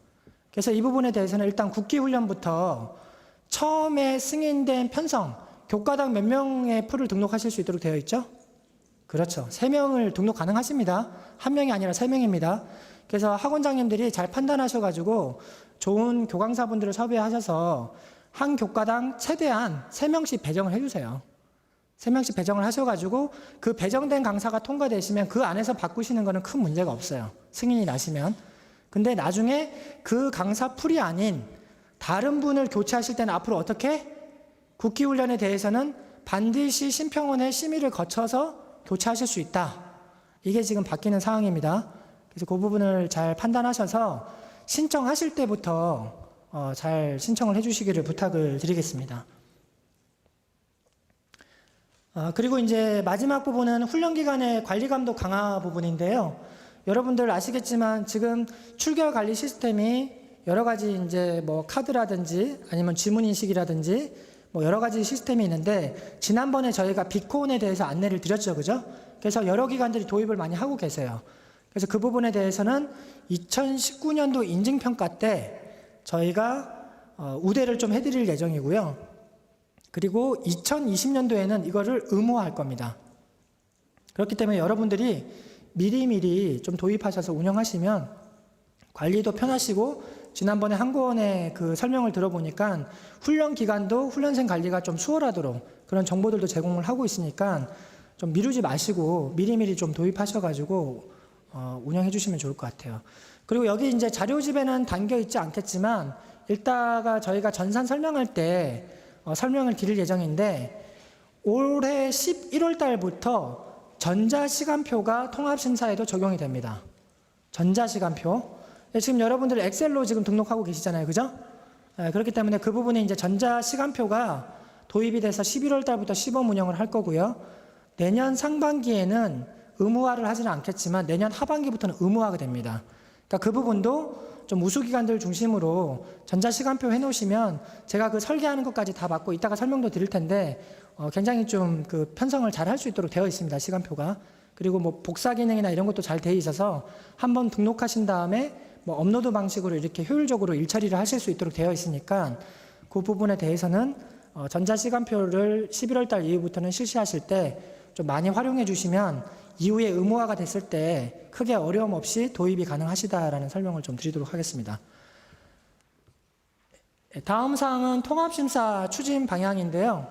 그래서 이 부분에 대해서는 일단 국기훈련부터 처음에 승인된 편성, 교과당 몇 명의 풀을 등록하실 수 있도록 되어 있죠? 그렇죠. 3명을 등록 가능하십니다. 1명이 아니라 3명입니다. 그래서 학원장님들이 잘 판단하셔가지고 좋은 교강사분들을 섭외하셔서 한 교과당 최대한 3명씩 배정을 해주세요. 3명씩 배정을 하셔가지고 그 배정된 강사가 통과되시면 그 안에서 바꾸시는 거는 큰 문제가 없어요. 승인이 나시면. 근데 나중에 그 강사 풀이 아닌 다른 분을 교체하실 때는 앞으로 어떻게? 국기훈련에 대해서는 반드시 신평원의 심의를 거쳐서 교체하실 수 있다. 이게 지금 바뀌는 상황입니다. 그래서 그 부분을 잘 판단하셔서 신청하실 때부터 잘 신청을 해주시기를 부탁을 드리겠습니다. 그리고 이제 마지막 부분은 훈련기관의 관리감독 강화 부분인데요. 여러분들 아시겠지만 지금 출결 관리 시스템이 여러 가지 이제 뭐 카드라든지 아니면 지문인식이라든지 뭐 여러 가지 시스템이 있는데 지난번에 저희가 비콘에 대해서 안내를 드렸죠. 그죠? 그래서 여러 기관들이 도입을 많이 하고 계세요. 그래서 그 부분에 대해서는 2019년도 인증평가 때 저희가 우대를 좀 해드릴 예정이고요. 그리고 2020년도에는 이거를 의무화할 겁니다. 그렇기 때문에 여러분들이 미리미리 좀 도입하셔서 운영하시면 관리도 편하시고 지난번에 한국원의 그 설명을 들어보니까 훈련 기간도 훈련생 관리가 좀 수월하도록 그런 정보들도 제공을 하고 있으니까 좀 미루지 마시고 미리미리 좀 도입하셔가지고 운영해 주시면 좋을 것 같아요. 그리고 여기 이제 자료집에는 담겨 있지 않겠지만 이따가 저희가 전산 설명할 때 설명을 드릴 예정인데 올해 11월 달부터 전자시간표가 통합심사에도 적용이 됩니다. 전자시간표. 지금 여러분들 엑셀로 지금 등록하고 계시잖아요. 그죠? 그렇기 때문에 그 부분에 이제 전자시간표가 도입이 돼서 11월 달부터 시범 운영을 할 거고요. 내년 상반기에는 의무화를 하지는 않겠지만 내년 하반기부터는 의무화가 됩니다. 그러니까 그 부분도 좀 우수기관들 중심으로 전자시간표 해놓으시면 제가 그 설계하는 것까지 다 받고 이따가 설명도 드릴 텐데 굉장히 좀 그 편성을 잘 할 수 있도록 되어 있습니다. 시간표가. 그리고 뭐 복사 기능이나 이런 것도 잘 되어 있어서 한번 등록하신 다음에 뭐 업로드 방식으로 이렇게 효율적으로 일처리를 하실 수 있도록 되어 있으니까 그 부분에 대해서는 전자시간표를 11월 달 이후부터는 실시하실 때 좀 많이 활용해 주시면 이후에 의무화가 됐을 때 크게 어려움 없이 도입이 가능하시다라는 설명을 좀 드리도록 하겠습니다. 다음 사항은 통합심사 추진 방향인데요.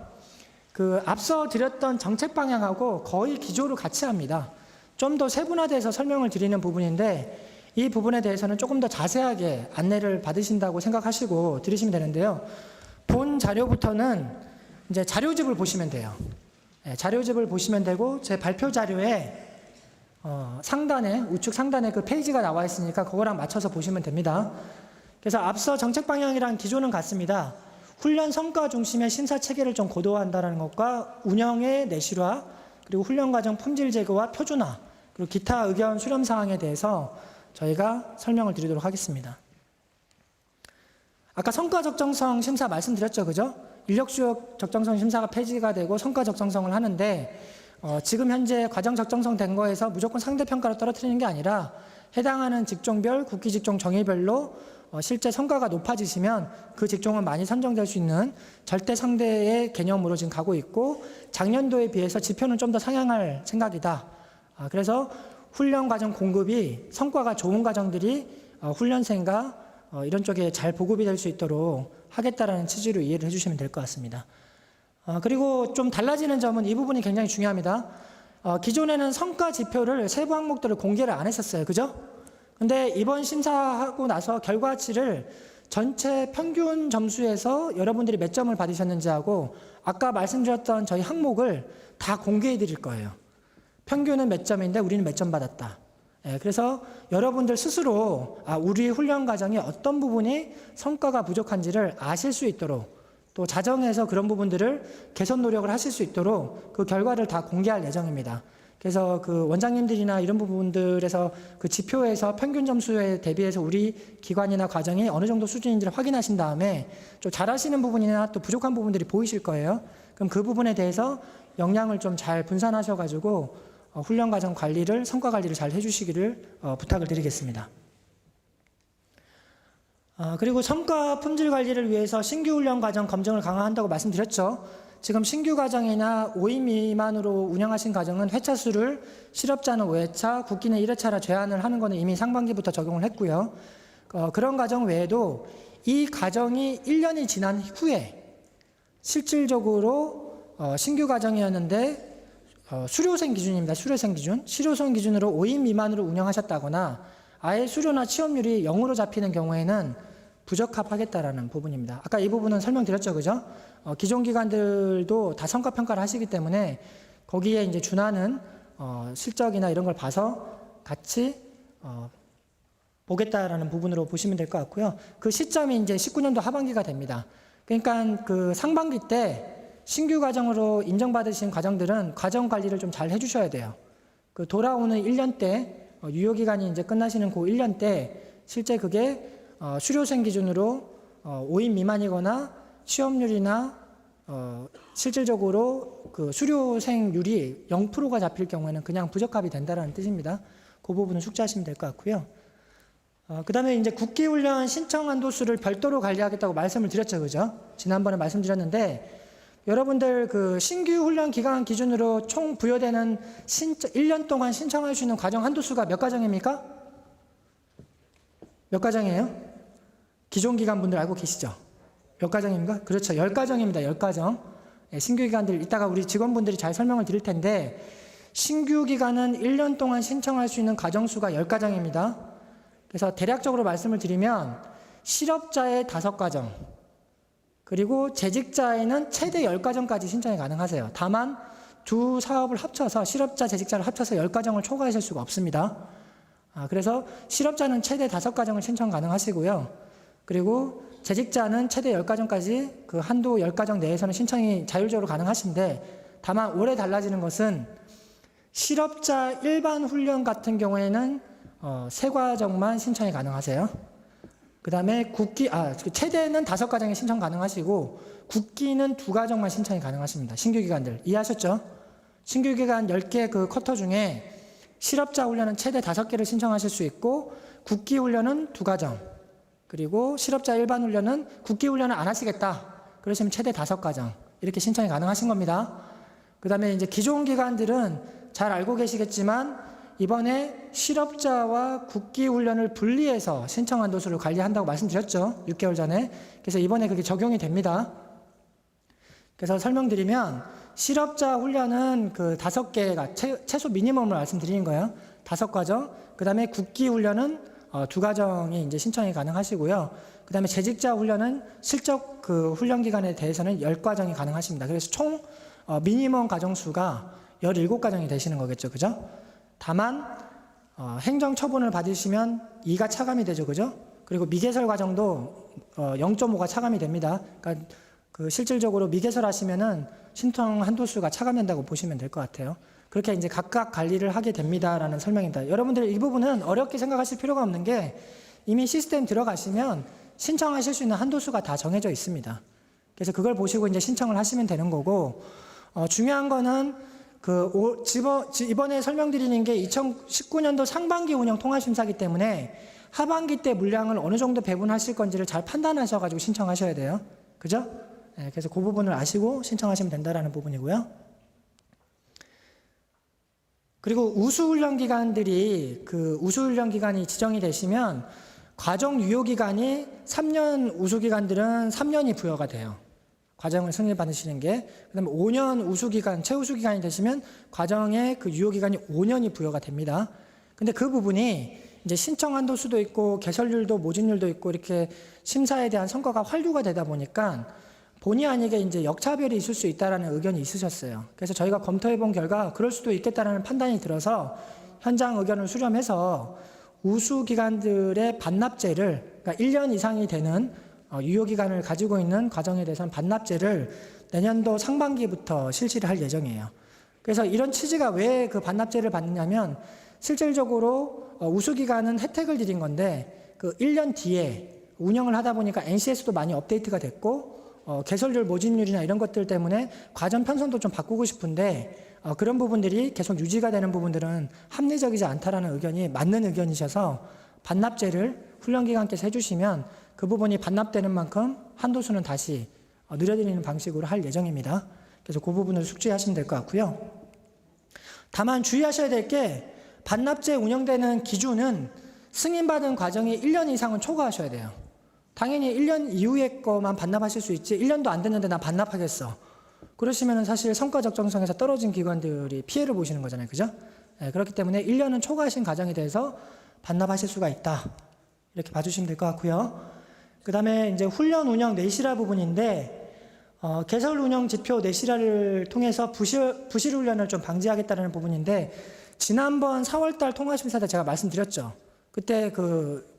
그 앞서 드렸던 정책 방향하고 거의 기조를 같이 합니다. 좀 더 세분화돼서 설명을 드리는 부분인데 이 부분에 대해서는 조금 더 자세하게 안내를 받으신다고 생각하시고 들으시면 되는데요. 본 자료부터는 이제 자료집을 보시면 돼요. 자료집을 보시면 되고 제 발표 자료에 상단에 우측 상단에 그 페이지가 나와 있으니까 그거랑 맞춰서 보시면 됩니다. 그래서 앞서 정책 방향이랑 기조는 같습니다. 훈련 성과 중심의 심사 체계를 좀 고도화한다는 것과 운영의 내실화, 그리고 훈련 과정 품질 제고와 표준화, 그리고 기타 의견 수렴 사항에 대해서 저희가 설명을 드리도록 하겠습니다. 아까 성과 적정성 심사 말씀드렸죠, 그죠? 인력 수요 적정성 심사가 폐지가 되고 성과 적정성을 하는데 지금 현재 과정 적정성 된 거에서 무조건 상대평가로 떨어뜨리는 게 아니라 해당하는 직종별, 국기 직종 정의별로 실제 성과가 높아지시면 그 직종은 많이 선정될 수 있는 절대 상대의 개념으로 지금 가고 있고 작년도에 비해서 지표는 좀 더 상향할 생각이다. 그래서 훈련 과정 공급이 성과가 좋은 과정들이 훈련생과 이런 쪽에 잘 보급이 될 수 있도록 하겠다라는 취지로 이해를 해주시면 될 것 같습니다. 그리고 좀 달라지는 점은 이 부분이 굉장히 중요합니다. 기존에는 성과 지표를 세부 항목들을 공개를 안 했었어요. 그죠? 근데 이번 심사하고 나서 결과치를 전체 평균 점수에서 여러분들이 몇 점을 받으셨는지 하고 아까 말씀드렸던 저희 항목을 다 공개해 드릴 거예요. 평균은 몇 점인데 우리는 몇 점 받았다. 그래서 여러분들 스스로 우리 훈련 과정이 어떤 부분이 성과가 부족한지를 아실 수 있도록 또 자정해서 그런 부분들을 개선 노력을 하실 수 있도록 그 결과를 다 공개할 예정입니다. 그래서 그 원장님들이나 이런 부분들에서 그 지표에서 평균 점수에 대비해서 우리 기관이나 과정이 어느 정도 수준인지를 확인하신 다음에 좀 잘하시는 부분이나 또 부족한 부분들이 보이실 거예요. 그럼 그 부분에 대해서 역량을 좀 잘 분산하셔가지고 훈련 과정 관리를, 성과 관리를 잘 해주시기를 부탁을 드리겠습니다. 그리고 성과 품질 관리를 위해서 신규 훈련 과정 검증을 강화한다고 말씀드렸죠. 지금 신규 과정이나 5인 미만으로 운영하신 과정은 회차 수를 실업자는 5회차, 국기는 1회차라 제한을 하는 것은 이미 상반기부터 적용을 했고요. 그런 과정 외에도 이 과정이 1년이 지난 후에 실질적으로 신규 과정이었는데 수료생 기준입니다. 수료생 기준. 실효생 기준으로 5인 미만으로 운영하셨다거나 아예 수료나 취업률이 0으로 잡히는 경우에는 부적합하겠다라는 부분입니다. 아까 이 부분은 설명드렸죠, 그죠? 기존 기관들도 다 성과 평가를 하시기 때문에 거기에 이제 준하는 실적이나 이런 걸 봐서 같이 보겠다라는 부분으로 보시면 될 것 같고요. 그 시점이 이제 19년도 하반기가 됩니다. 그러니까 그 상반기 때 신규 과정으로 인정받으신 과정들은 과정 관리를 좀 잘 해주셔야 돼요. 그 돌아오는 1년 때, 유효기간이 이제 끝나시는 그 1년 때, 실제 그게 수료생 기준으로 5인 미만이거나 취업률이나 실질적으로 그 수료생률이 0%가 잡힐 경우에는 그냥 부적합이 된다는 뜻입니다. 그 부분은 숙지하시면 될 것 같고요. 그 다음에 이제 국기훈련 신청 한도수를 별도로 관리하겠다고 말씀을 드렸죠, 그죠? 지난번에 말씀드렸는데, 여러분들 그 신규 훈련 기간 기준으로 총 부여되는 1년 동안 신청할 수 있는 과정 한도수가 몇 과정입니까? 몇 과정이에요? 기존 기관 분들 알고 계시죠? 몇 과정입니까? 그렇죠. 10과정입니다. 10과정. 신규 기관들 이따가 우리 직원분들이 잘 설명을 드릴 텐데 신규 기간은 1년 동안 신청할 수 있는 과정 수가 10과정입니다. 그래서 대략적으로 말씀을 드리면 실업자의 5과정 그리고 재직자에는 최대 10과정까지 신청이 가능하세요. 다만 두 사업을 합쳐서 실업자, 재직자를 합쳐서 10가정을 초과하실 수가 없습니다. 그래서 실업자는 최대 5가정을 신청 가능하시고요. 그리고 재직자는 최대 10가정까지 그 한도 10가정 내에서는 신청이 자율적으로 가능하신데, 다만 올해 달라지는 것은 실업자 일반 훈련 같은 경우에는 3과정만 신청이 가능하세요. 그 다음에 최대는 5가정에 신청 가능하시고 국기는 2가정만 신청이 가능하십니다. 신규 기관들 이해하셨죠? 신규 기관 10개 그 쿼터 중에 실업자 훈련은 최대 5개를 신청하실 수 있고 국기 훈련은 2가정, 그리고 실업자 일반 훈련은 국기 훈련을 안 하시겠다 그러시면 최대 5가정 이렇게 신청이 가능하신 겁니다. 그 다음에 이제 기존 기관들은 잘 알고 계시겠지만 이번에 실업자와 국기 훈련을 분리해서 신청 한도수를 관리한다고 말씀드렸죠. 6개월 전에. 그래서 이번에 그게 적용이 됩니다. 그래서 설명드리면 실업자 훈련은 그 5개가 최소 미니멈을 말씀드리는 거예요. 5과정. 그 다음에 국기 훈련은 2가정이 이제 신청이 가능하시고요. 그 다음에 재직자 훈련은 실적 그 훈련 기간에 대해서는 10과정이 가능하십니다. 그래서 총 미니멈 가정 수가 17가정이 되시는 거겠죠. 그죠? 다만 행정 처분을 받으시면 2가 차감이 되죠. 그죠? 그리고 미개설 과정도 0.5가 차감이 됩니다. 그러니까 그 실질적으로 미개설 하시면은 신청 한도수가 차감된다고 보시면 될 것 같아요. 그렇게 이제 각각 관리를 하게 됩니다라는 설명입니다. 여러분들 이 부분은 어렵게 생각하실 필요가 없는 게 이미 시스템 들어가시면 신청하실 수 있는 한도수가 다 정해져 있습니다. 그래서 그걸 보시고 이제 신청을 하시면 되는 거고, 중요한 거는 이번에 설명드리는 게 2019년도 상반기 운영 통합심사기 때문에 하반기 때 물량을 어느 정도 배분하실 건지를 잘 판단하셔가지고 신청하셔야 돼요. 그죠? 네, 그래서 그 부분을 아시고 신청하시면 된다라는 부분이고요. 그리고 우수훈련 기관들이 우수훈련 기관이 지정이 되시면 과정 유효 기간이 3년 우수 기관들은 3년이 부여가 돼요. 과정을 승인을 받으시는 게. 그다음에 5년 우수기간, 최우수기간이 되시면 과정의 그 유효기간이 5년이 부여가 됩니다. 근데 그 부분이 이제 신청 한도수도 있고 개설률도 모집률도 있고 이렇게 심사에 대한 성과가 환류가 되다 보니까 본의 아니게 이제 역차별이 있을 수 있다라는 의견이 있으셨어요. 그래서 저희가 검토해 본 결과 그럴 수도 있겠다라는 판단이 들어서 현장 의견을 수렴해서 우수기관들의 반납제를, 그러니까 1년 이상이 되는 유효기간을 가지고 있는 과정에 대해서는 반납제를 내년도 상반기부터 실시를 할 예정이에요. 그래서 이런 취지가 왜 그 반납제를 받느냐면 실질적으로 우수기간은 혜택을 드린 건데 그 1년 뒤에 운영을 하다 보니까 NCS도 많이 업데이트가 됐고 개설률, 모집률이나 이런 것들 때문에 과정 편성도 좀 바꾸고 싶은데 그런 부분들이 계속 유지가 되는 부분들은 합리적이지 않다라는 의견이 맞는 의견이셔서 반납제를 훈련기관께서 해주시면 그 부분이 반납되는 만큼 한도수는 다시 늘려드리는 방식으로 할 예정입니다. 그래서 그 부분을 숙지하시면 될 것 같고요. 다만 주의하셔야 될 게 반납제 운영되는 기준은 승인받은 과정이 1년 이상은 초과하셔야 돼요. 당연히 1년 이후의 거만 반납하실 수 있지 1년도 안 됐는데 나 반납하겠어. 그러시면 사실 성과 적정성에서 떨어진 기관들이 피해를 보시는 거잖아요. 그죠? 네, 그렇기 때문에 1년은 초과하신 과정에 대해서 반납하실 수가 있다. 이렇게 봐주시면 될 것 같고요. 그 다음에 이제 훈련 운영 내실화 부분인데 개설 운영 지표 내실화를 통해서 부실 훈련을 좀 방지하겠다는 부분인데 지난번 4월달 통합심사 때 제가 말씀드렸죠. 그때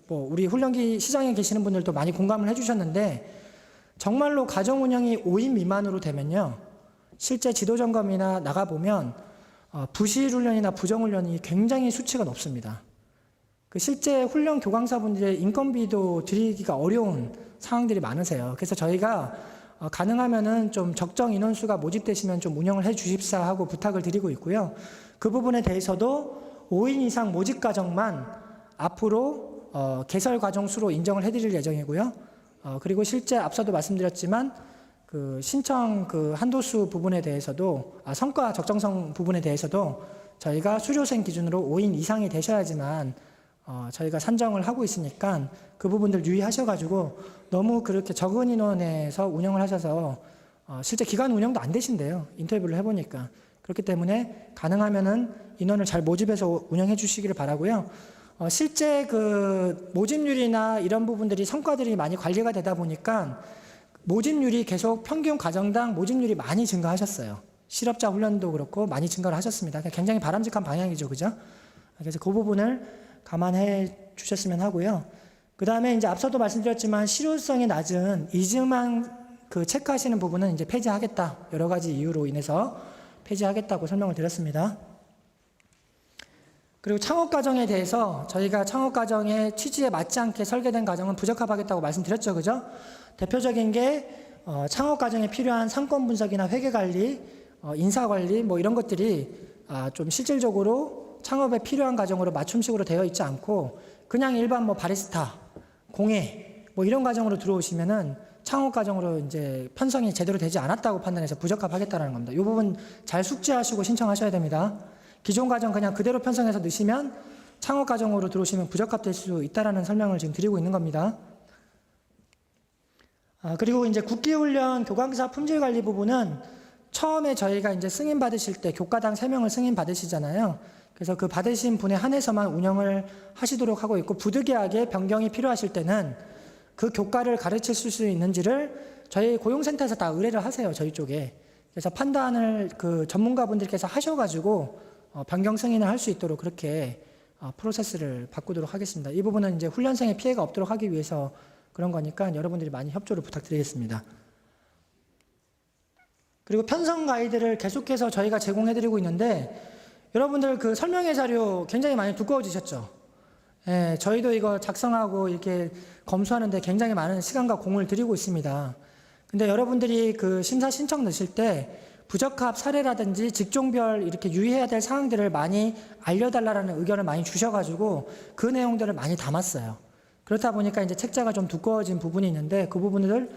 우리 훈련기 시장에 계시는 분들도 많이 공감을 해주셨는데 정말로 가정 운영이 5인 미만으로 되면요 실제 지도 점검이나 나가 보면 부실 훈련이나 부정 훈련이 굉장히 수치가 높습니다. 실제 훈련 교강사분들의 인건비도 드리기가 어려운 상황들이 많으세요. 그래서 저희가 가능하면은 좀 적정 인원수가 모집되시면 좀 운영을 해 주십사 하고 부탁을 드리고 있고요. 그 부분에 대해서도 5인 이상 모집 과정만 앞으로 개설 과정 수로 인정을 해드릴 예정이고요. 그리고 실제 앞서도 말씀드렸지만 신청 한도수 부분에 대해서도 성과 적정성 부분에 대해서도 저희가 수료생 기준으로 5인 이상이 되셔야지만 저희가 산정을 하고 있으니까 그 부분들 유의하셔가지고 너무 그렇게 적은 인원에서 운영을 하셔서 실제 기간 운영도 안 되신대요. 인터뷰를 해보니까. 그렇기 때문에 가능하면은 인원을 잘 모집해서 운영해 주시기를 바라고요. 실제 모집률이나 이런 부분들이 성과들이 많이 관리가 되다 보니까 모집률이 계속 평균 과정당 모집률이 많이 증가하셨어요. 실업자 훈련도 그렇고 많이 증가를 하셨습니다. 굉장히 바람직한 방향이죠, 그죠? 그래서 그 부분을 감안해 주셨으면 하고요. 그 다음에 이제 앞서도 말씀드렸지만 실효성이 낮은 이즈만 그 체크하시는 부분은 이제 폐지하겠다. 여러 가지 이유로 인해서 폐지하겠다고 설명을 드렸습니다. 그리고 창업과정에 대해서 저희가 창업과정의 취지에 맞지 않게 설계된 과정은 부적합하겠다고 말씀드렸죠, 그죠? 대표적인 게 창업과정에 필요한 상권 분석이나 회계관리, 인사관리 뭐 이런 것들이 좀 실질적으로 창업에 필요한 과정으로 맞춤식으로 되어 있지 않고 그냥 일반 뭐 바리스타, 공예 뭐 이런 과정으로 들어오시면은 창업 과정으로 이제 편성이 제대로 되지 않았다고 판단해서 부적합하겠다라는 겁니다. 이 부분 잘 숙지하시고 신청하셔야 됩니다. 기존 과정 그냥 그대로 편성해서 넣으시면 창업 과정으로 들어오시면 부적합될 수 있다라는 설명을 지금 드리고 있는 겁니다. 그리고 이제 국기훈련 교관기사 품질관리 부분은 처음에 저희가 이제 승인 받으실 때 교과당 3명을 승인 받으시잖아요. 그래서 그 받으신 분에 한해서만 운영을 하시도록 하고 있고 부득이하게 변경이 필요하실 때는 그 교과를 가르칠 수 있는지를 저희 고용센터에서 다 의뢰를 하세요, 저희 쪽에. 그래서 판단을 그 전문가분들께서 하셔가지고 변경 승인을 할 수 있도록 그렇게 프로세스를 바꾸도록 하겠습니다. 이 부분은 이제 훈련생의 피해가 없도록 하기 위해서 그런 거니까 여러분들이 많이 협조를 부탁드리겠습니다. 그리고 편성 가이드를 계속해서 저희가 제공해드리고 있는데 여러분들 그 설명회 자료 굉장히 많이 두꺼워지셨죠? 예, 저희도 이거 작성하고 이렇게 검수하는데 굉장히 많은 시간과 공을 들이고 있습니다. 근데 여러분들이 그 심사 신청 넣으실 때 부적합 사례라든지 직종별 이렇게 유의해야 될 사항들을 많이 알려달라는 의견을 많이 주셔가지고 그 내용들을 많이 담았어요. 그렇다 보니까 이제 책자가 좀 두꺼워진 부분이 있는데 그 부분을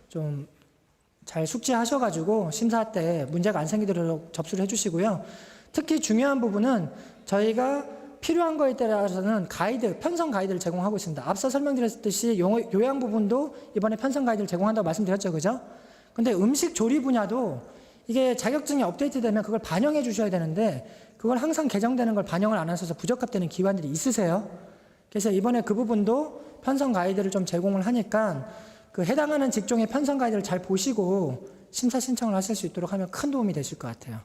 좀 잘 숙지하셔가지고 심사 때 문제가 안 생기도록 접수를 해주시고요. 특히 중요한 부분은 저희가 필요한 거에 따라서는 가이드, 편성 가이드를 제공하고 있습니다. 앞서 설명드렸듯이 요양 부분도 이번에 편성 가이드를 제공한다고 말씀드렸죠, 그죠? 근데 음식 조리 분야도 이게 자격증이 업데이트되면 그걸 반영해 주셔야 되는데 그걸 항상 개정되는 걸 반영을 안 하셔서 부적합되는 기관들이 있으세요. 그래서 이번에 그 부분도 편성 가이드를 좀 제공을 하니까 그 해당하는 직종의 편성 가이드를 잘 보시고 심사 신청을 하실 수 있도록 하면 큰 도움이 되실 것 같아요.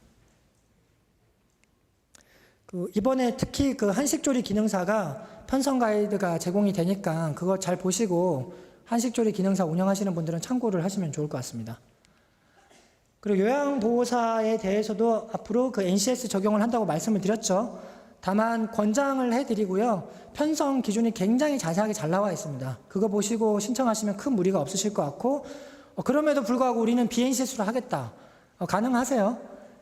이번에 특히 그 한식조리 기능사가 편성 가이드가 제공이 되니까 그거 잘 보시고 한식조리 기능사 운영하시는 분들은 참고를 하시면 좋을 것 같습니다. 그리고 요양보호사에 대해서도 앞으로 그 NCS 적용을 한다고 말씀을 드렸죠. 다만 권장을 해드리고요. 편성 기준이 굉장히 자세하게 잘 나와 있습니다. 그거 보시고 신청하시면 큰 무리가 없으실 것 같고 그럼에도 불구하고 우리는 BNCS로 하겠다. 가능하세요.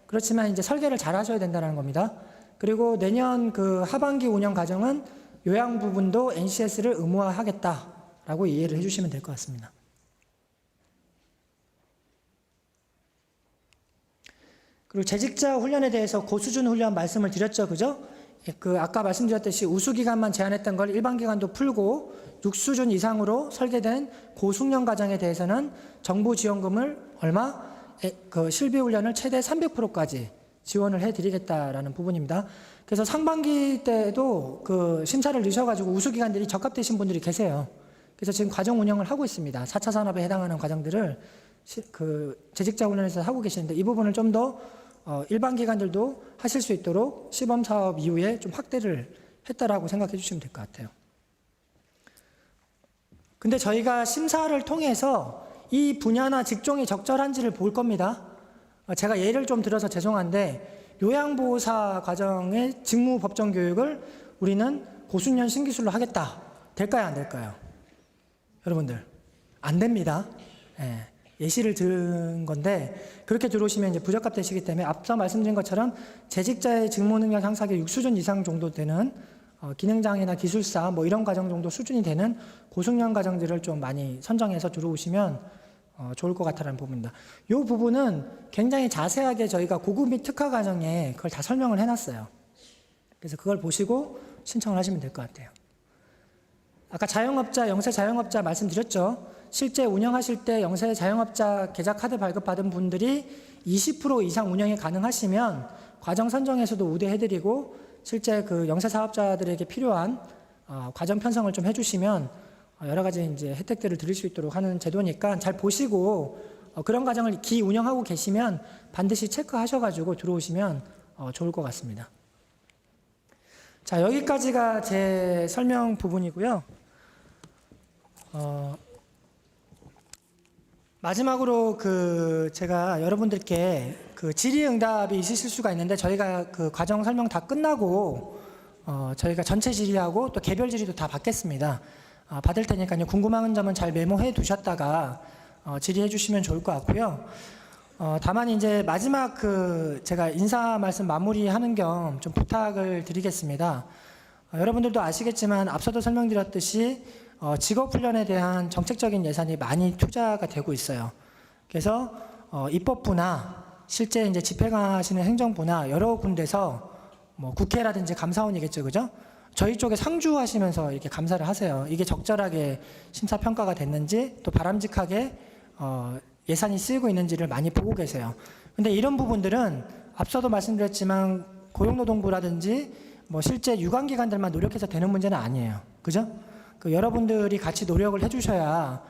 그렇지만 이제 설계를 잘 하셔야 된다는 겁니다. 그리고 내년 그 하반기 운영 과정은 요양 부분도 NCS를 의무화하겠다라고 이해를 해주시면 될 것 같습니다. 그리고 재직자 훈련에 대해서 고수준 훈련 말씀을 드렸죠, 그죠? 그 아까 말씀드렸듯이 우수 기간만 제한했던 걸 일반 기간도 풀고 6수준 이상으로 설계된 고숙련 과정에 대해서는 정부 지원금을 얼마? 그 실비 훈련을 최대 300%까지 지원을 해드리겠다라는 부분입니다. 그래서 상반기 때도 그 심사를 넣으셔가지고 우수 기관들이 적합되신 분들이 계세요. 그래서 지금 과정 운영을 하고 있습니다. 4차 산업에 해당하는 과정들을 그 재직자 훈련에서 하고 계시는데 이 부분을 좀 더 일반 기관들도 하실 수 있도록 시범 사업 이후에 좀 확대를 했다라고 생각해 주시면 될 것 같아요. 근데 저희가 심사를 통해서 이 분야나 직종이 적절한지를 볼 겁니다. 제가 예를 좀 들어서 죄송한데 요양보호사 과정의 직무 법정 교육을 우리는 고수년 신기술로 하겠다. 될까요, 안 될까요? 여러분들 안 됩니다. 예시를 들은 건데 그렇게 들어오시면 이제 부적합되시기 때문에 앞서 말씀드린 것처럼 재직자의 직무 능력 향상에 6수준 이상 정도 되는 기능장애나 기술사 뭐 이런 과정 정도 수준이 되는 고숙련 과정들을 좀 많이 선정해서 들어오시면 좋을 것 같다는 부분입니다. 이 부분은 굉장히 자세하게 저희가 고급 및 특화 과정에 그걸 다 설명을 해놨어요. 그래서 그걸 보시고 신청을 하시면 될 것 같아요. 아까 자영업자, 영세 자영업자 말씀드렸죠. 실제 운영하실 때 영세 자영업자 계좌 카드 발급받은 분들이 20% 이상 운영이 가능하시면 과정 선정에서도 우대해드리고 실제 그 영세 사업자들에게 필요한 과정 편성을 좀 해주시면 여러 가지 이제 혜택들을 드릴 수 있도록 하는 제도니까 잘 보시고 그런 과정을 운영하고 계시면 반드시 체크하셔가지고 들어오시면 좋을 것 같습니다. 자, 여기까지가 제 설명 부분이고요. 마지막으로 제가 여러분들께 질의응답이 있으실 수가 있는데, 저희가 과정 설명 다 끝나고 저희가 전체 질의하고 또 개별 질의도 다 받겠습니다. 받을 테니까요. 궁금한 점은 잘 메모해 두셨다가 질의해 주시면 좋을 것 같고요. 다만 이제 마지막 제가 인사 말씀 마무리하는 겸 좀 부탁을 드리겠습니다. 여러분들도 아시겠지만 앞서도 설명드렸듯이 직업훈련에 대한 정책적인 예산이 많이 투자가 되고 있어요. 그래서 입법부나 실제 이제 집행 하시는 행정부나 여러 군데서 뭐 국회라든지 감사원이겠죠, 그죠? 저희 쪽에 상주하시면서 이렇게 감사를 하세요. 이게 적절하게 심사 평가가 됐는지, 또 바람직하게 예산이 쓰이고 있는지를 많이 보고 계세요. 근데 이런 부분들은 앞서도 말씀드렸지만 고용노동부라든지 뭐 실제 유관기관들만 노력해서 되는 문제는 아니에요. 그죠? 여러분들이 같이 노력을 해주셔야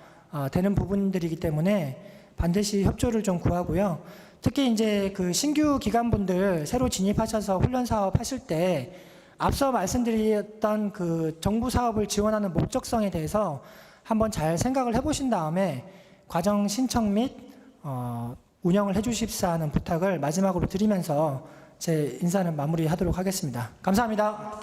되는 부분들이기 때문에 반드시 협조를 좀 구하고요. 특히 이제 신규 기관분들 새로 진입하셔서 훈련 사업 하실 때 앞서 말씀드렸던 정부 사업을 지원하는 목적성에 대해서 한번 잘 생각을 해보신 다음에 과정 신청 및 운영을 해주십사 하는 부탁을 마지막으로 드리면서 제 인사는 마무리하도록 하겠습니다. 감사합니다.